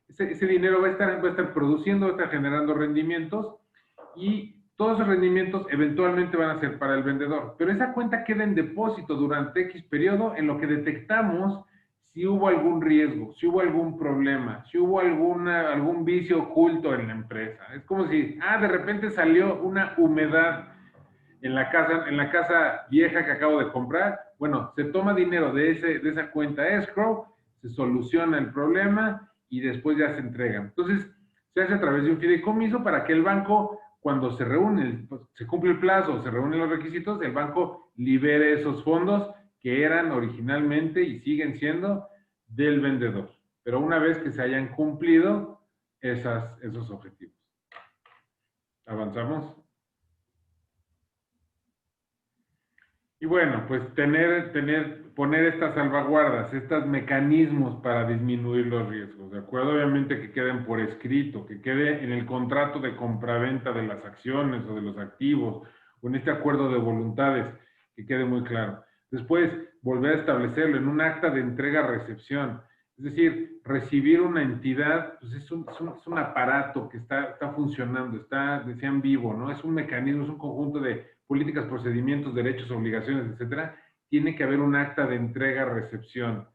Ese dinero va a estar produciendo, va a estar generando rendimientos y todos esos rendimientos eventualmente van a ser para el vendedor. Pero esa cuenta queda en depósito durante X periodo en lo que detectamos si hubo algún riesgo, si hubo algún problema, si hubo algún vicio oculto en la empresa. Es como si, de repente salió una humedad en la casa vieja que acabo de comprar. Bueno, se toma dinero de esa cuenta escrow, se soluciona el problema y después ya se entrega. Entonces, se hace a través de un fideicomiso para que el banco, cuando se reúne, se cumple el plazo, se reúnen los requisitos, el banco libere esos fondos que eran originalmente y siguen siendo del vendedor. Pero una vez que se hayan cumplido esos objetivos. ¿Avanzamos? Y bueno, pues poner estas salvaguardas, estos mecanismos para disminuir los riesgos, ¿de acuerdo? Obviamente que queden por escrito, que quede en el contrato de compraventa de las acciones o de los activos, o en este acuerdo de voluntades, que quede muy claro. Después, volver a establecerlo en un acta de entrega-recepción. Es decir, recibir una entidad, pues es un aparato que está funcionando, decían vivo, ¿no? Es un mecanismo, es un conjunto de políticas, procedimientos, derechos, obligaciones, etcétera. Tiene que haber un acta de entrega-recepción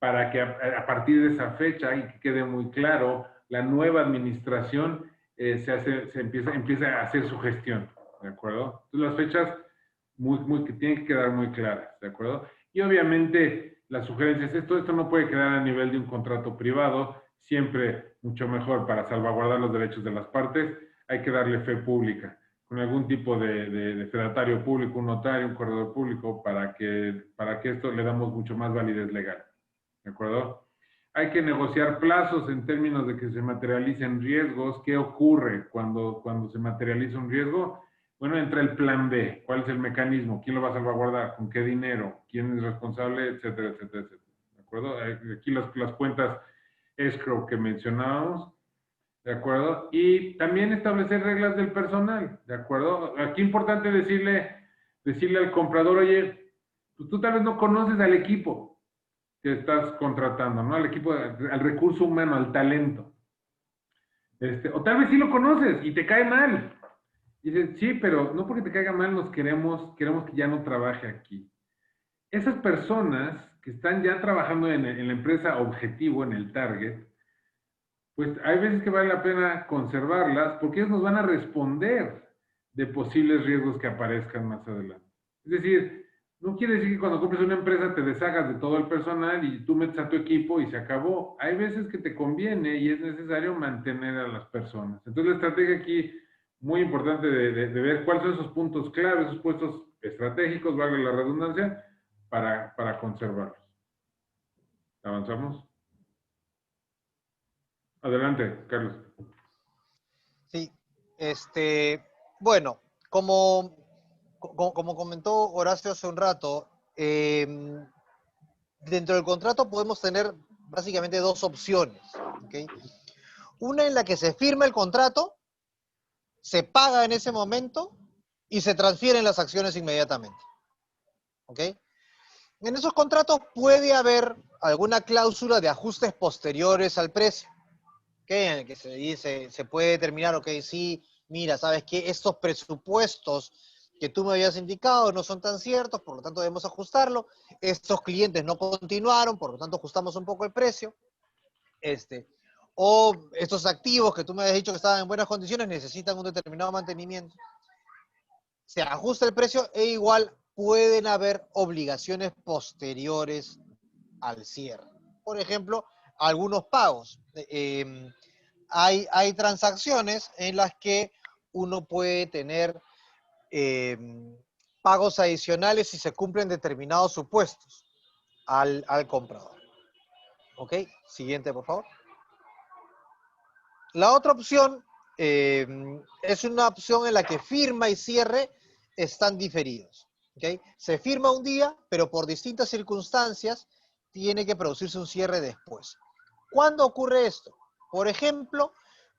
para que a partir de esa fecha, y que quede muy claro, la nueva administración empieza a hacer su gestión, ¿de acuerdo? Entonces las fechas que tienen que quedar muy claras, ¿de acuerdo? Y obviamente las sugerencias, esto no puede quedar a nivel de un contrato privado, siempre mucho mejor para salvaguardar los derechos de las partes, hay que darle fe pública, con algún tipo de fedatario público, un notario, un corredor público, para que esto le damos mucho más validez legal, ¿de acuerdo? Hay que negociar plazos en términos de que se materialicen riesgos. ¿Qué ocurre cuando se materializa un riesgo? Bueno, entra el plan B. ¿Cuál es el mecanismo? ¿Quién lo va a salvaguardar? ¿Con qué dinero? ¿Quién es responsable? Etcétera, etcétera, etcétera. ¿De acuerdo? Aquí las cuentas escrow que mencionábamos. ¿De acuerdo? Y también establecer reglas del personal. ¿De acuerdo? Aquí es importante decirle al comprador, oye, pues tú tal vez no conoces al equipo que estás contratando, ¿no? Al equipo, al recurso humano, al talento. O tal vez sí lo conoces y te cae mal. Y dices, sí, pero no porque te caiga mal nos queremos que ya no trabaje aquí. Esas personas que están ya trabajando en la empresa objetivo, en el target, pues hay veces que vale la pena conservarlas porque ellos nos van a responder de posibles riesgos que aparezcan más adelante. Es decir, no quiere decir que cuando compres una empresa te deshagas de todo el personal y tú metes a tu equipo y se acabó. Hay veces que te conviene y es necesario mantener a las personas. Entonces la estrategia aquí, muy importante de ver cuáles son esos puntos claves, esos puestos estratégicos, valga la redundancia, para conservarlos. ¿Avanzamos? Adelante, Carlos. Sí, bueno, como comentó Horacio hace un rato, dentro del contrato podemos tener básicamente dos opciones, ¿ok? Una en la que se firma el contrato, se paga en ese momento y se transfieren las acciones inmediatamente, ¿ok? En esos contratos puede haber alguna cláusula de ajustes posteriores al precio, ¿ok? En el que se dice, se puede determinar, ok, sí, mira, ¿sabes qué? Estos presupuestos que tú me habías indicado no son tan ciertos, por lo tanto debemos ajustarlo. Estos clientes no continuaron, por lo tanto ajustamos un poco el precio. O estos activos que tú me habías dicho que estaban en buenas condiciones necesitan un determinado mantenimiento. Se ajusta el precio e igual pueden haber obligaciones posteriores al cierre. Por ejemplo, algunos pagos. Hay transacciones en las que uno puede tener pagos adicionales si se cumplen determinados supuestos al comprador. ¿Ok? Siguiente, por favor. La otra opción es una opción en la que firma y cierre están diferidos. ¿Okay? Se firma un día, pero por distintas circunstancias tiene que producirse un cierre después. ¿Cuándo ocurre esto? Por ejemplo,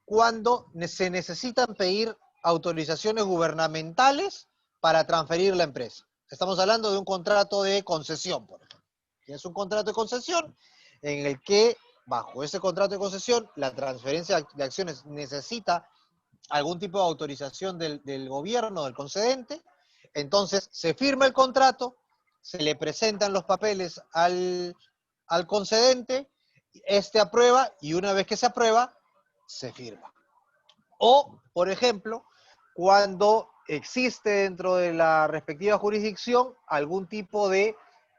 cuando se necesitan pedir autorizaciones gubernamentales para transferir la empresa. Estamos hablando de un contrato de concesión, por ejemplo. Es un contrato de concesión en el que bajo ese contrato de concesión, la transferencia de acciones necesita algún tipo de autorización del gobierno, del concedente. Entonces, se firma el contrato, se le presentan los papeles al concedente, este aprueba y una vez que se aprueba, se firma. O, por ejemplo, cuando existe dentro de la respectiva jurisdicción algún tipo de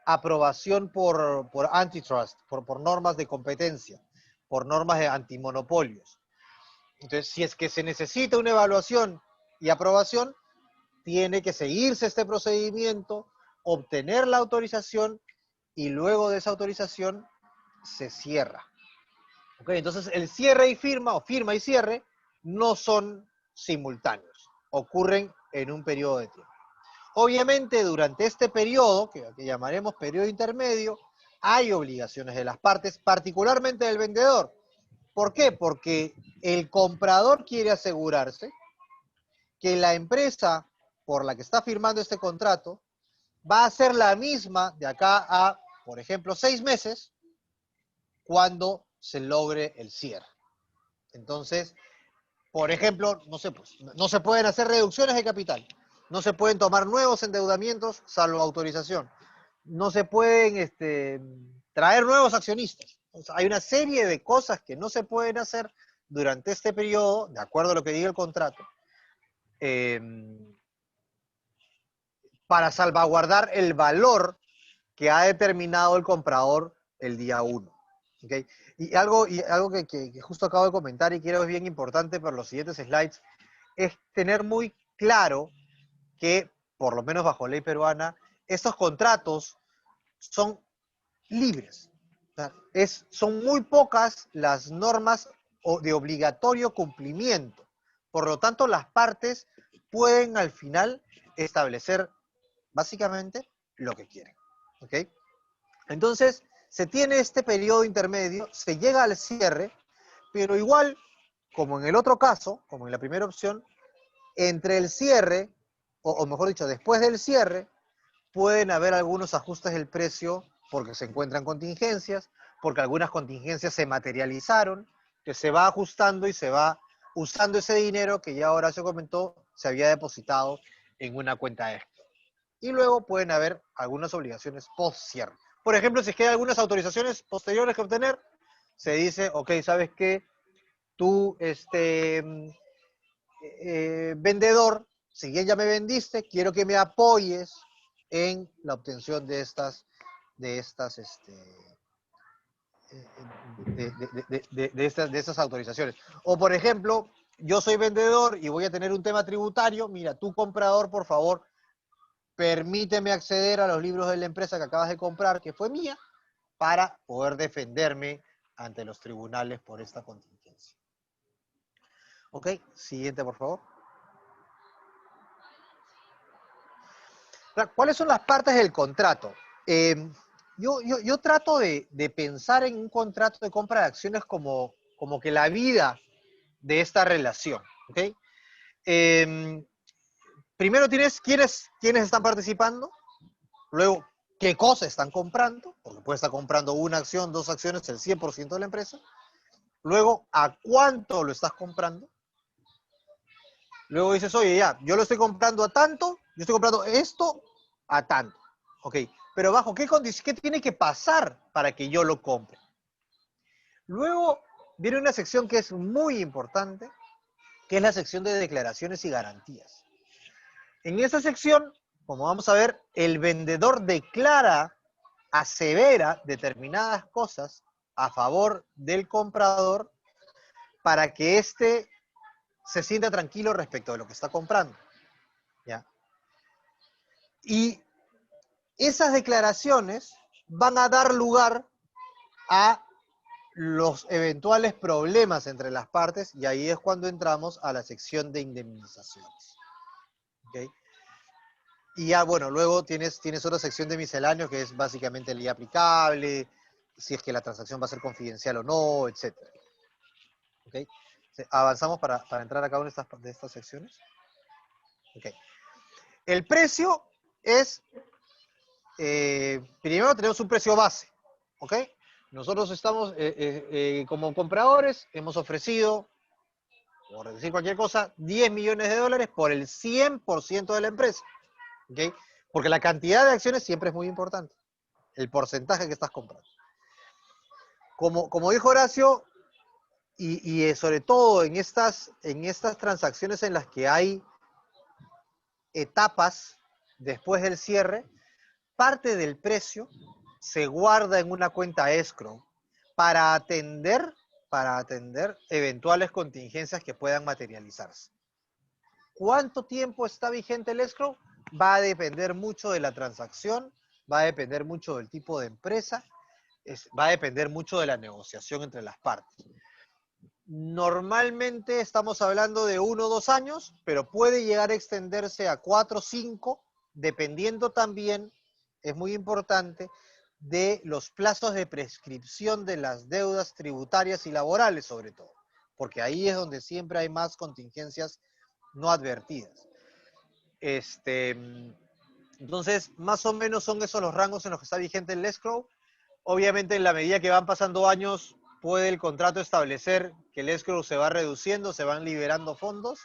aprobación por antitrust, por normas de competencia, por normas de antimonopolios. Entonces, si es que se necesita una evaluación y aprobación, tiene que seguirse este procedimiento, obtener la autorización y luego de esa autorización se cierra. ¿Okay? Entonces, el cierre y firma, o firma y cierre, no son simultáneos, ocurren en un periodo de tiempo. Obviamente, durante este periodo, que llamaremos periodo intermedio, hay obligaciones de las partes, particularmente del vendedor. ¿Por qué? Porque el comprador quiere asegurarse que la empresa por la que está firmando este contrato va a ser la misma de acá a, por ejemplo, 6 meses, cuando se logre el cierre. Entonces, por ejemplo, no sé, pues, no se pueden hacer reducciones de capital, no se pueden tomar nuevos endeudamientos salvo autorización, no se pueden traer nuevos accionistas. O sea, hay una serie de cosas que no se pueden hacer durante este periodo, de acuerdo a lo que diga el contrato, para salvaguardar el valor que ha determinado el comprador el día 1. ¿Okay? Y algo que justo acabo de comentar y creo es bien importante para los siguientes slides, es tener muy claro que, por lo menos bajo ley peruana, estos contratos son libres. O sea, son muy pocas las normas de obligatorio cumplimiento. Por lo tanto, las partes pueden al final establecer básicamente lo que quieren. ¿Ok? Entonces, se tiene este periodo intermedio, se llega al cierre, pero igual, como en el otro caso, como en la primera opción, entre el cierre, o mejor dicho, después del cierre, pueden haber algunos ajustes del precio porque se encuentran contingencias, porque algunas contingencias se materializaron, que se va ajustando y se va usando ese dinero que ya Horacio comentó, se había depositado en una cuenta extra. Y luego pueden haber algunas obligaciones post-cierre. Por ejemplo, si es que hay algunas autorizaciones posteriores que obtener, se dice, ok, ¿sabes qué? Tú, vendedor, si bien ya me vendiste, quiero que me apoyes en la obtención de estas autorizaciones. O por ejemplo, yo soy vendedor y voy a tener un tema tributario, mira, tú comprador, por favor, permíteme acceder a los libros de la empresa que acabas de comprar, que fue mía, para poder defenderme ante los tribunales por esta contingencia. Ok, siguiente, por favor. ¿Cuáles son las partes del contrato? Yo trato de pensar en un contrato de compra de acciones como que la vida de esta relación. ¿Ok? Primero tienes quiénes están participando, luego qué cosa están comprando, porque puede estar comprando una acción, 2 acciones, el 100% de la empresa, luego a cuánto lo estás comprando, luego dices, oye, ya, yo lo estoy comprando a tanto, yo estoy comprando esto a tanto, ok, pero bajo qué condiciones, qué tiene que pasar para que yo lo compre. Luego viene una sección que es muy importante, que es la sección de declaraciones y garantías. En esa sección, como vamos a ver, el vendedor declara, asevera determinadas cosas a favor del comprador para que éste se sienta tranquilo respecto de lo que está comprando. ¿Ya? Y esas declaraciones van a dar lugar a los eventuales problemas entre las partes, y ahí es cuando entramos a la sección de indemnizaciones. ¿Okay? Y ya, bueno, luego tienes otra sección de misceláneo que es básicamente el IVA aplicable, si es que la transacción va a ser confidencial o no, etc. ¿Okay? ¿Avanzamos para entrar a cada una de estas secciones? Okay. El precio es, primero tenemos un precio base. ¿Ok? Nosotros estamos, como compradores, hemos ofrecido, por decir cualquier cosa, 10 millones de dólares por el 100% de la empresa. ¿Okay? Porque la cantidad de acciones siempre es muy importante. El porcentaje que estás comprando. Como dijo Horacio, y sobre todo en estas transacciones en las que hay etapas después del cierre, parte del precio se guarda en una cuenta escrow para atender eventuales contingencias que puedan materializarse. ¿Cuánto tiempo está vigente el escrow? Va a depender mucho de la transacción, va a depender mucho del tipo de empresa, va a depender mucho de la negociación entre las partes. Normalmente estamos hablando de 1 o 2 años, pero puede llegar a extenderse a 4 o 5, dependiendo también, es muy importante, de los plazos de prescripción de las deudas tributarias y laborales, sobre todo, porque ahí es donde siempre hay más contingencias no advertidas. Entonces, más o menos son esos los rangos en los que está vigente el escrow. Obviamente, en la medida que van pasando años, puede el contrato establecer que el escrow se va reduciendo, se van liberando fondos,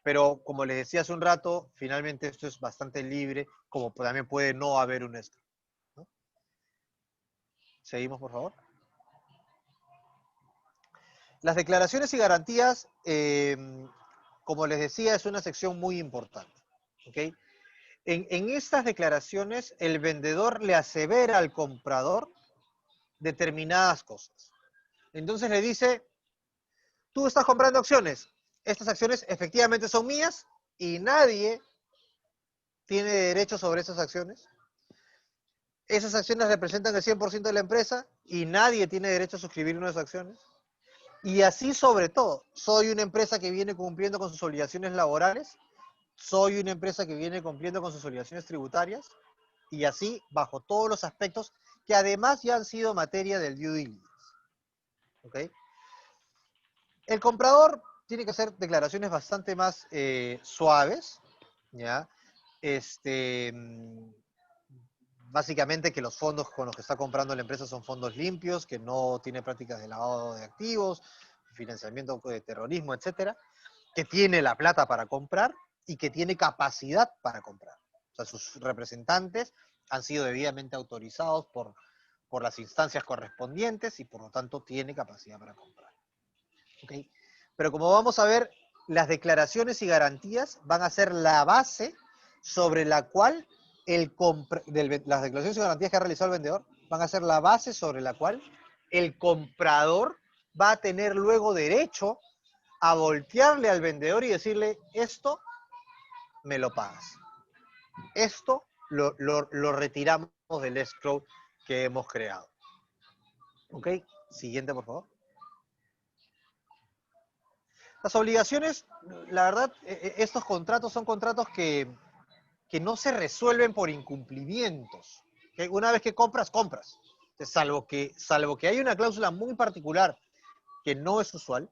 pero como les decía hace un rato, finalmente esto es bastante libre, como también puede no haber un escrow, ¿no? Seguimos, por favor. Las declaraciones y garantías, como les decía, es una sección muy importante. ¿Okay? En estas declaraciones, el vendedor le asevera al comprador determinadas cosas. Entonces le dice, tú estás comprando acciones, estas acciones efectivamente son mías y nadie tiene derecho sobre esas acciones. Esas acciones representan el 100% de la empresa y nadie tiene derecho a suscribir unas acciones. Y así sobre todo, soy una empresa que viene cumpliendo con sus obligaciones laborales, soy una empresa que viene cumpliendo con sus obligaciones tributarias, y así bajo todos los aspectos que además ya han sido materia del due diligence. ¿Ok? El comprador tiene que hacer declaraciones bastante más suaves, ¿ya? Básicamente que los fondos con los que está comprando la empresa son fondos limpios, que no tiene prácticas de lavado de activos, financiamiento de terrorismo, etcétera, que tiene la plata para comprar y que tiene capacidad para comprar. O sea, sus representantes han sido debidamente autorizados por las instancias correspondientes y por lo tanto tiene capacidad para comprar. ¿Okay? Pero como vamos a ver, las declaraciones y garantías van a ser la base sobre la cual las declaraciones y garantías que ha realizado el vendedor van a ser la base sobre la cual el comprador va a tener luego derecho a voltearle al vendedor y decirle, esto me lo pagas. esto lo retiramos del escrow que hemos creado. ¿Ok? Siguiente, por favor. Las obligaciones, la verdad, estos contratos son contratos que no se resuelven por incumplimientos. ¿Ok? Una vez que compras, compras. Salvo que hay una cláusula muy particular que no es usual,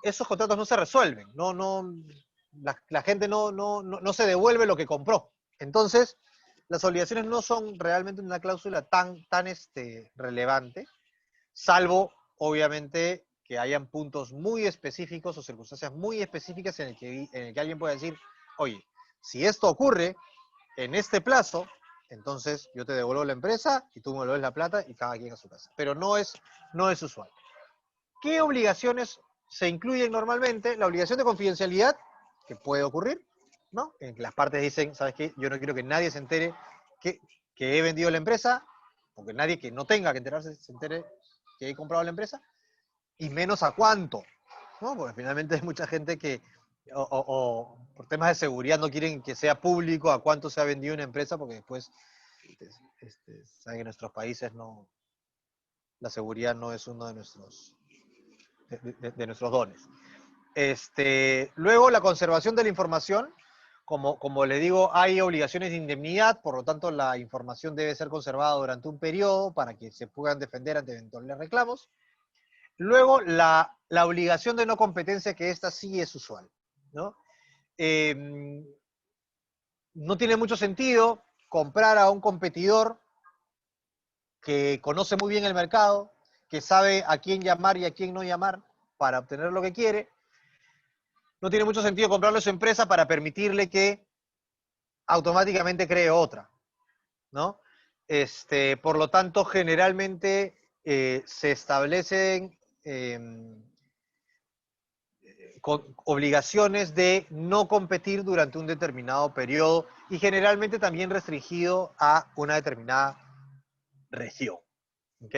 esos contratos no se resuelven. La gente no se devuelve lo que compró. Entonces, las obligaciones no son realmente una cláusula tan relevante, salvo, obviamente, que hayan puntos muy específicos o circunstancias muy específicas en el que alguien pueda decir, oye, si esto ocurre en este plazo, entonces yo te devuelvo la empresa y tú me devuelves la plata y cada quien a su casa. Pero no es usual. ¿Qué obligaciones se incluyen normalmente? La obligación de confidencialidad, que puede ocurrir, ¿no? En que las partes dicen, ¿sabes qué? Yo no quiero que nadie se entere que he vendido la empresa, o que nadie que no tenga que enterarse se entere que he comprado la empresa, y menos a cuánto, ¿no? Porque finalmente hay mucha gente que, o por temas de seguridad, no quieren que sea público a cuánto se ha vendido una empresa, porque después, saben que en nuestros países la seguridad no es uno de nuestros dones. Luego, la conservación de la información. Como le digo, hay obligaciones de indemnidad, por lo tanto, la información debe ser conservada durante un periodo para que se puedan defender ante eventuales reclamos. Luego, la obligación de no competencia, que esta sí es usual, ¿no? No tiene mucho sentido comprar a un competidor que conoce muy bien el mercado, que sabe a quién llamar y a quién no llamar para obtener lo que quiere. No tiene mucho sentido comprarle a su empresa para permitirle que automáticamente cree otra, ¿no? Por lo tanto, generalmente se establecen con obligaciones de no competir durante un determinado periodo y generalmente también restringido a una determinada región. ¿Ok?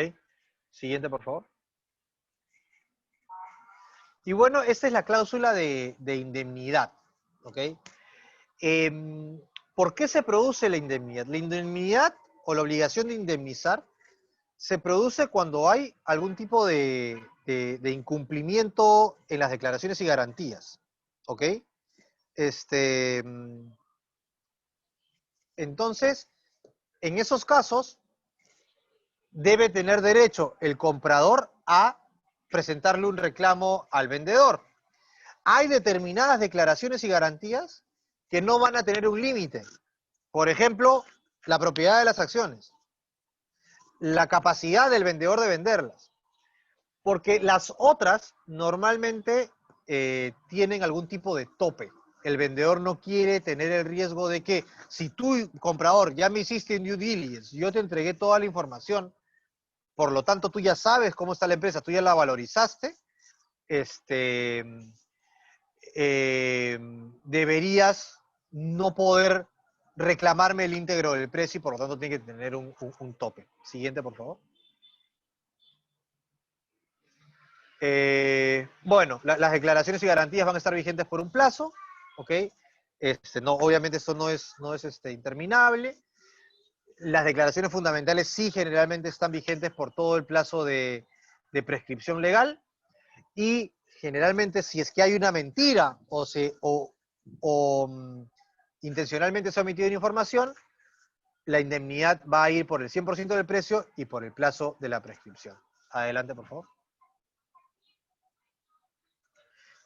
Siguiente, por favor. Y bueno, esta es la cláusula de indemnidad. ¿Ok? ¿Por qué se produce la indemnidad? La indemnidad o la obligación de indemnizar se produce cuando hay algún tipo de incumplimiento en las declaraciones y garantías. ¿Ok? Entonces, en esos casos, debe tener derecho el comprador a presentarle un reclamo al vendedor. Hay determinadas declaraciones y garantías que no van a tener un límite. Por ejemplo, la propiedad de las acciones, la capacidad del vendedor de venderlas, porque las otras normalmente tienen algún tipo de tope. El vendedor no quiere tener el riesgo de que si tú, comprador, ya me hiciste un due diligence, yo te entregué toda la información, por lo tanto tú ya sabes cómo está la empresa, tú ya la valorizaste, deberías no poder reclamarme el íntegro del precio y por lo tanto tiene que tener un tope. Siguiente, por favor. Bueno, las declaraciones y garantías van a estar vigentes por un plazo, ¿ok? No, obviamente esto no es interminable. Las declaraciones fundamentales sí generalmente están vigentes por todo el plazo de prescripción legal y generalmente si es que hay una mentira o intencionalmente se ha omitido información, la indemnidad va a ir por el 100% del precio y por el plazo de la prescripción. Adelante, por favor.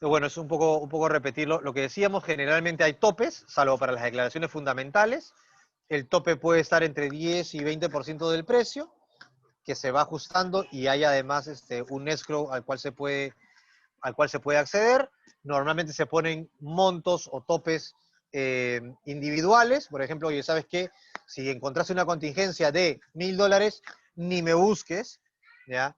Bueno, es un poco repetirlo. Lo que decíamos, generalmente hay topes, salvo para las declaraciones fundamentales. El tope puede estar entre 10 y 20% del precio, que se va ajustando y hay además un escrow al cual se puede acceder. Normalmente se ponen montos o topes individuales. Por ejemplo, oye, ¿sabes qué? Si encontraste una contingencia de $1,000, ni me busques, ¿ya?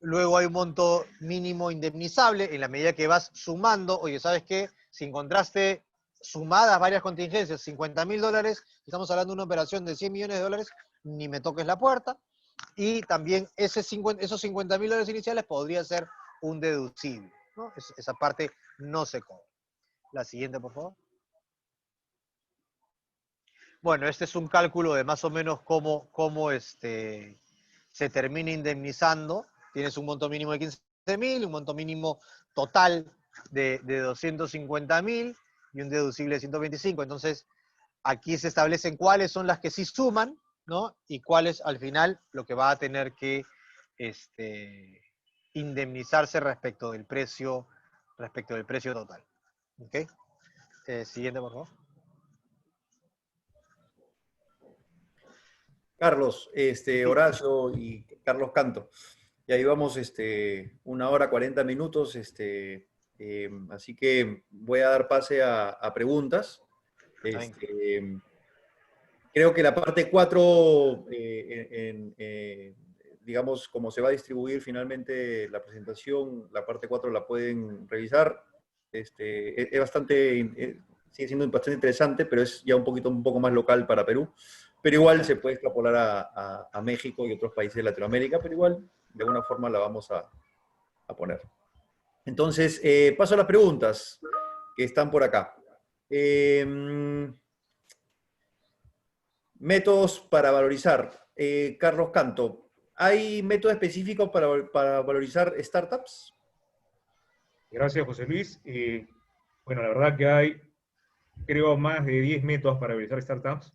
Luego hay un monto mínimo indemnizable en la medida que vas sumando. Oye, ¿sabes qué? Si encontraste sumadas varias contingencias, $50,000, estamos hablando de una operación de $100 millones, ni me toques la puerta. Y también esos $50,000 iniciales podría ser un deducible, ¿no? Esa parte no se cobra. La siguiente, por favor. Bueno, este es un cálculo de más o menos cómo se termina indemnizando. Tienes un monto mínimo de 15.000, un monto mínimo total de 250.000 y un deducible de 125. Entonces, aquí se establecen cuáles son las que sí suman, ¿no? Y cuáles al final lo que va a tener que indemnizarse respecto del precio total. ¿Ok? Siguiente, por favor. Carlos, Horacio y Carlos Canto. Ya llevamos 1 hora 40 minutos, así que voy a dar pase a preguntas. Creo que la parte 4, digamos, como se va a distribuir finalmente la presentación, la parte 4 la pueden revisar. Es bastante, sigue siendo bastante interesante, pero es ya un poco más local para Perú. Pero igual se puede extrapolar a México y otros países de Latinoamérica, pero igual de alguna forma la vamos a poner. Entonces, paso a las preguntas que están por acá. Métodos para valorizar. Carlos Canto, ¿hay métodos específicos para valorizar startups? Gracias, José Luis. Bueno, la verdad que hay, creo, más de 10 métodos para valorizar startups.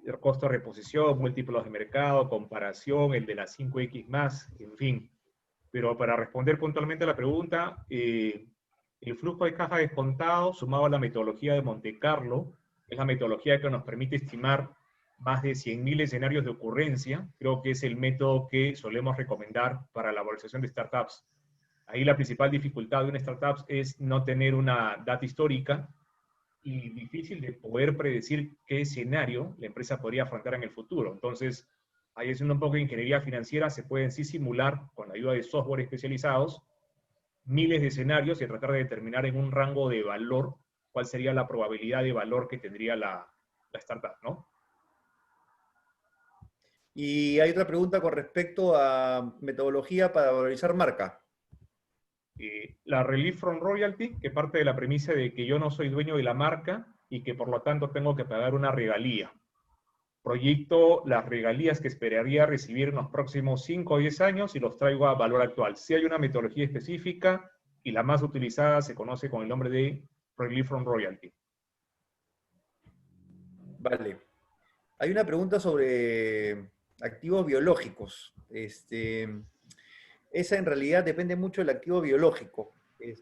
El costo de reposición, múltiplos de mercado, comparación, el de las 5X+, en fin. Pero para responder puntualmente a la pregunta, el flujo de caja descontado sumado a la metodología de Monte Carlo, es la metodología que nos permite estimar más de 100.000 escenarios de ocurrencia. Creo que es el método que solemos recomendar para la valorización de startups. Ahí la principal dificultad de una startup es no tener una data histórica y difícil de poder predecir qué escenario la empresa podría afrontar en el futuro. Entonces, ahí haciendo un poco de ingeniería financiera, se pueden sí simular, con la ayuda de software especializados, miles de escenarios y tratar de determinar en un rango de valor cuál sería la probabilidad de valor que tendría la startup, ¿no? Y hay otra pregunta con respecto a metodología para valorizar marca. La Relief from Royalty, que parte de la premisa de que yo no soy dueño de la marca y que por lo tanto tengo que pagar una regalía. Proyecto las regalías que esperaría recibir en los próximos 5 o 10 años y los traigo a valor actual. Si hay una metodología específica y la más utilizada se conoce con el nombre de Relief from Royalty. Vale. Hay una pregunta sobre activos biológicos. Esa en realidad depende mucho del activo biológico. Si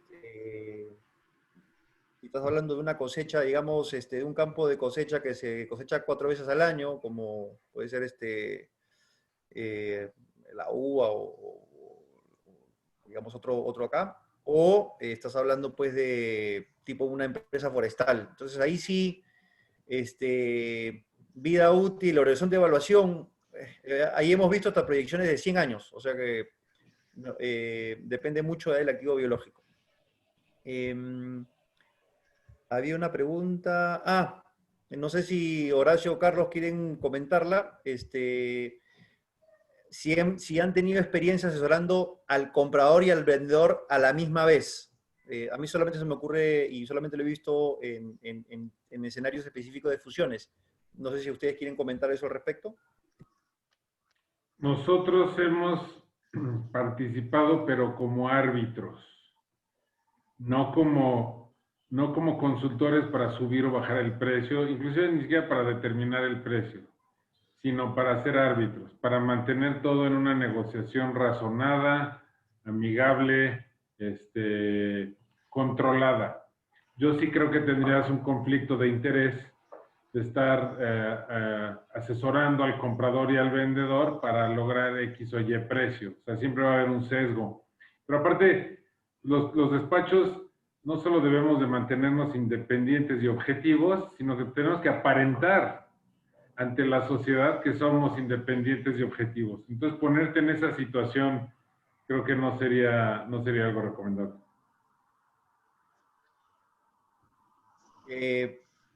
estás hablando de una cosecha, digamos, de un campo de cosecha que se cosecha 4 veces al año, como puede ser la uva o digamos otro acá, o estás hablando pues de tipo una empresa forestal. Entonces ahí sí, vida útil, horizonte de evaluación, ahí hemos visto hasta proyecciones de 100 años, o sea que depende mucho del activo biológico. Había una pregunta, no sé si Horacio o Carlos quieren comentarla, si han tenido experiencia asesorando al comprador y al vendedor a la misma vez. A mí solamente se me ocurre, y solamente lo he visto en escenarios específicos de fusiones. No sé si ustedes quieren comentar eso al respecto. Nosotros hemos participado, pero como árbitros, no como consultores para subir o bajar el precio, inclusive ni siquiera para determinar el precio, sino para ser árbitros, para mantener todo en una negociación razonada, amigable, controlada. Yo sí creo que tendrías un conflicto de interés de estar asesorando al comprador y al vendedor para lograr X o Y precio. O sea, siempre va a haber un sesgo. Pero aparte, los despachos no solo debemos de mantenernos independientes y objetivos, sino que tenemos que aparentar ante la sociedad que somos independientes y objetivos. Entonces, ponerte en esa situación creo que no sería algo recomendable.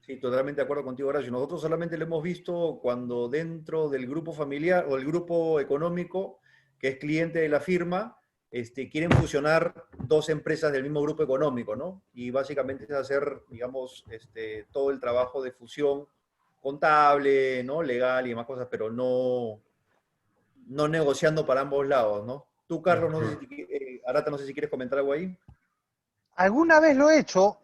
Sí, totalmente de acuerdo contigo, Horacio. Nosotros solamente lo hemos visto cuando dentro del grupo familiar o el grupo económico, que es cliente de la firma, quieren fusionar 2 empresas del mismo grupo económico, ¿no? Y básicamente es hacer, digamos, todo el trabajo de fusión contable, ¿no? Legal y demás cosas, pero no negociando para ambos lados, ¿no? Tú, Carlos, no sé si, Arata, no sé si quieres comentar algo ahí. Alguna vez lo he hecho,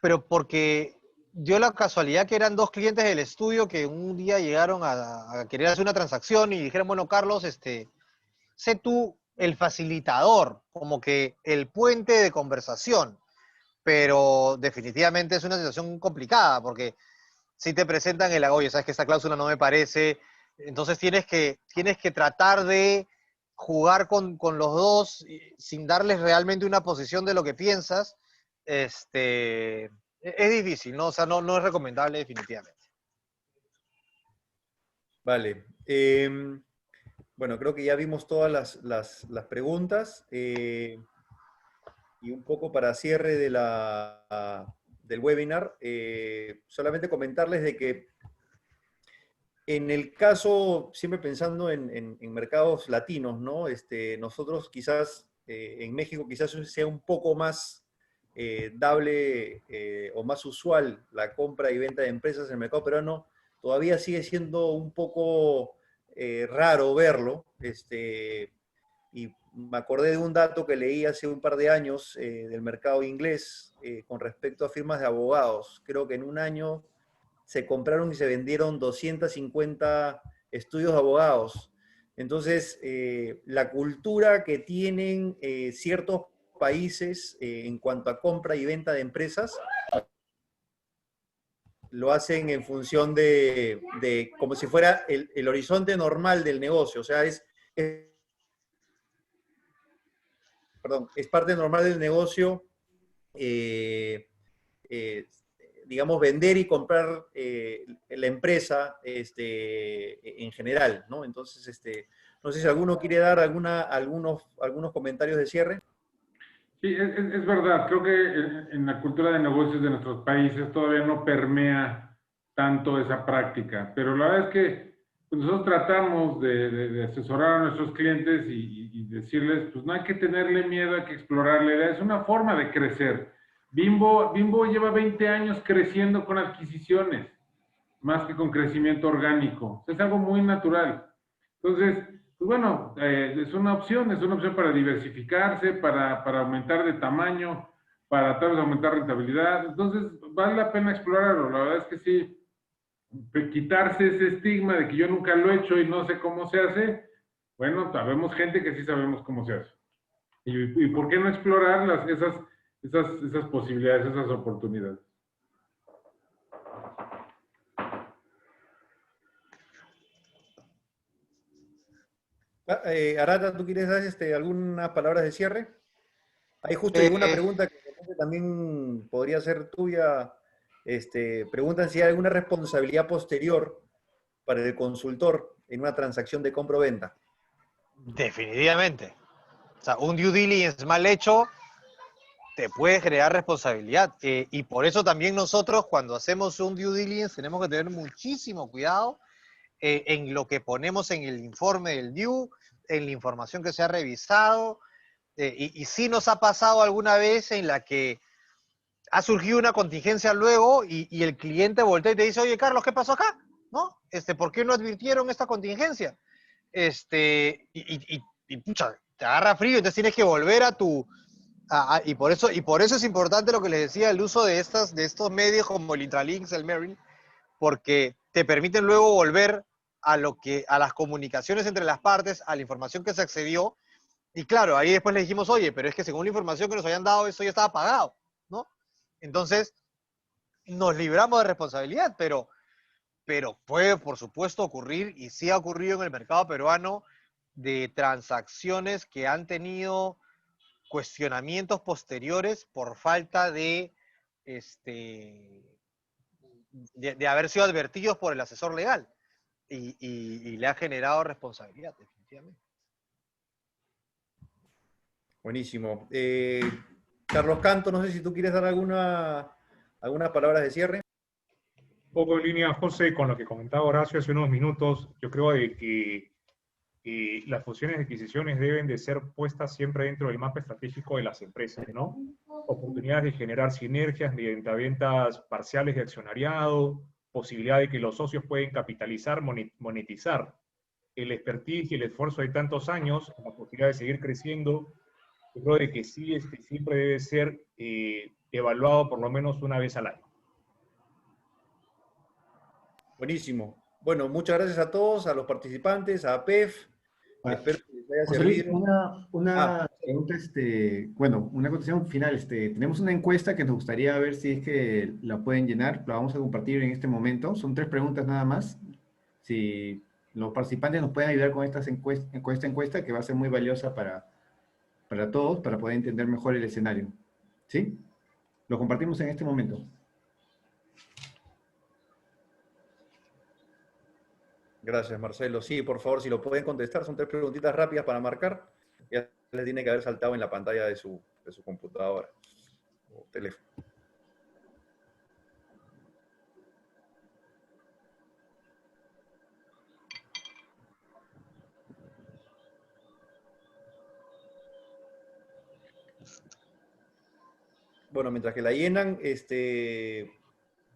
pero porque dio la casualidad que eran dos clientes del estudio que un día llegaron a querer hacer una transacción y dijeron, bueno, Carlos, sé tú el facilitador, como que el puente de conversación, pero definitivamente es una situación complicada, porque si te presentan oye, sabes que esta cláusula no me parece, entonces tienes que tratar de jugar con los dos sin darles realmente una posición de lo que piensas. Es difícil, ¿no? O sea, no es recomendable definitivamente. Vale. Bueno, creo que ya vimos todas las preguntas. Y un poco para cierre del webinar, solamente comentarles de que en el caso, siempre pensando en mercados latinos, ¿no? Nosotros quizás, en México quizás sea un poco más dable o más usual la compra y venta de empresas en el mercado peruano, todavía sigue siendo un poco raro verlo. Y me acordé de un dato que leí hace un par de años del mercado inglés con respecto a firmas de abogados. Creo que en un año se compraron y se vendieron 250 estudios de abogados. Entonces, la cultura que tienen ciertos países en cuanto a compra y venta de empresas, lo hacen en función de como si fuera el horizonte normal del negocio. O sea, es parte normal del negocio, digamos, vender y comprar la empresa en general, ¿no? Entonces, no sé si alguno quiere dar algunos comentarios de cierre. Sí, es verdad. Creo que en la cultura de negocios de nuestros países todavía no permea tanto esa práctica, pero la verdad es que pues, nosotros tratamos de asesorar a nuestros clientes y decirles, pues no hay que tenerle miedo, hay que explorarle. Es una forma de crecer. Bimbo lleva 20 años creciendo con adquisiciones, más que con crecimiento orgánico. Es algo muy natural. Entonces, pues bueno, es una opción para diversificarse, para aumentar de tamaño, para tal vez aumentar rentabilidad. Entonces, vale la pena explorarlo. La verdad es que sí, quitarse ese estigma de que yo nunca lo he hecho y no sé cómo se hace. Bueno, sabemos gente que sí sabemos cómo se hace. ¿Y por qué no explorar esas posibilidades, esas oportunidades? Arata, ¿tú quieres dar algunas palabras de cierre? Hay justo llegó una pregunta que también podría ser tuya. Preguntan si hay alguna responsabilidad posterior para el consultor en una transacción de compra o venta. Definitivamente. O sea, un due diligence mal hecho te puede generar responsabilidad. Y por eso también nosotros, cuando hacemos un due diligence, tenemos que tener muchísimo cuidado en lo que ponemos en el informe del due, en la información que se ha revisado. Y sí nos ha pasado alguna vez en la que ha surgido una contingencia luego y el cliente voltea y te dice, oye, Carlos, ¿qué pasó acá? ¿No? ¿Por qué no advirtieron esta contingencia? Y pucha, te agarra frío, entonces tienes que volver a tu... y por eso es importante lo que les decía, el uso de estos medios como el Intralinks, el Merrill, porque te permiten luego volver a las comunicaciones entre las partes, a la información que se accedió. Y claro, ahí después le dijimos, oye, pero es que según la información que nos habían dado, eso ya estaba pagado, ¿no? Entonces, nos libramos de responsabilidad, pero puede, por supuesto, ocurrir, y sí ha ocurrido en el mercado peruano, de transacciones que han tenido cuestionamientos posteriores por falta de haber sido advertidos por el asesor legal. Y le ha generado responsabilidad, definitivamente. Buenísimo. Carlos Canto, no sé si tú quieres dar algunas palabras de cierre. Un poco en línea, José, con lo que comentaba Horacio hace unos minutos, yo creo de que las fusiones y adquisiciones deben de ser puestas siempre dentro del mapa estratégico de las empresas, ¿no? oportunidades de generar sinergias mediante ventas parciales de accionariado, posibilidad de que los socios pueden capitalizar, monetizar el expertise y el esfuerzo de tantos años, la posibilidad de seguir creciendo. Yo creo de que sí, siempre debe ser evaluado por lo menos una vez al año. Buenísimo. Bueno, muchas gracias a todos, a los participantes, a APEF. Espero que les haya José Luis, servido. una pregunta, bueno, una contestación final. Tenemos una encuesta que nos gustaría ver si es que la pueden llenar. La vamos a compartir en este momento. Son 3 preguntas nada más. Si los participantes nos pueden ayudar con esta encuesta, que va a ser muy valiosa para todos, para poder entender mejor el escenario. ¿Sí? Lo compartimos en este momento. Gracias, Marcelo. Sí, por favor, si lo pueden contestar, son 3 preguntitas rápidas para marcar. Ya les tiene que haber saltado en la pantalla de su computadora o teléfono. Bueno, mientras que la llenan,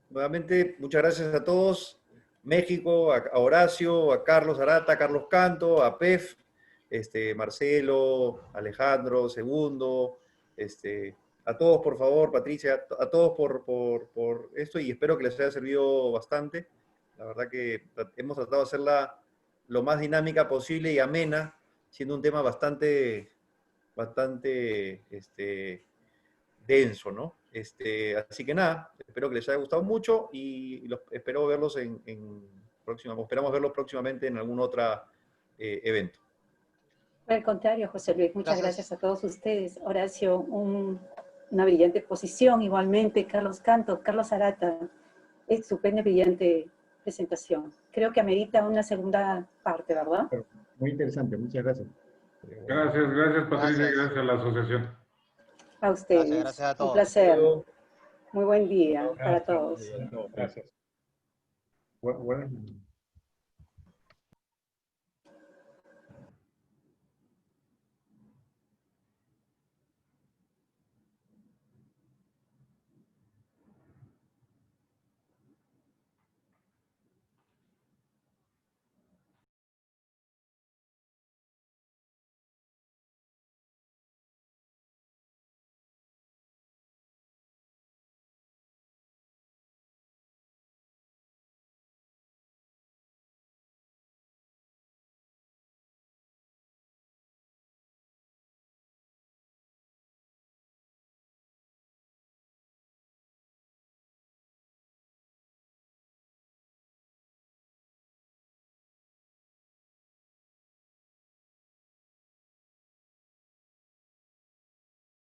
nuevamente, muchas gracias a todos. México, a Horacio, a Carlos Arata, a Carlos Canto, a PEF, Marcelo, Alejandro, Segundo, a todos, por favor, Patricia, a todos por esto, y espero que les haya servido bastante. La verdad que hemos tratado de hacerla lo más dinámica posible y amena, siendo un tema bastante denso, ¿no? Así que nada, espero que les haya gustado mucho y espero verlos esperamos verlos próximamente en algún otro evento. Al contrario, José Luis, muchas gracias a todos ustedes. Horacio, una brillante exposición, igualmente, Carlos Canto, Carlos Arata, estupenda y brillante presentación. Creo que amerita una segunda parte, ¿verdad? Muy interesante, muchas gracias. Gracias Patricia, gracias a la asociación. A ustedes. Gracias a todos. Un placer. Muy buen día para todos. Gracias. Bueno.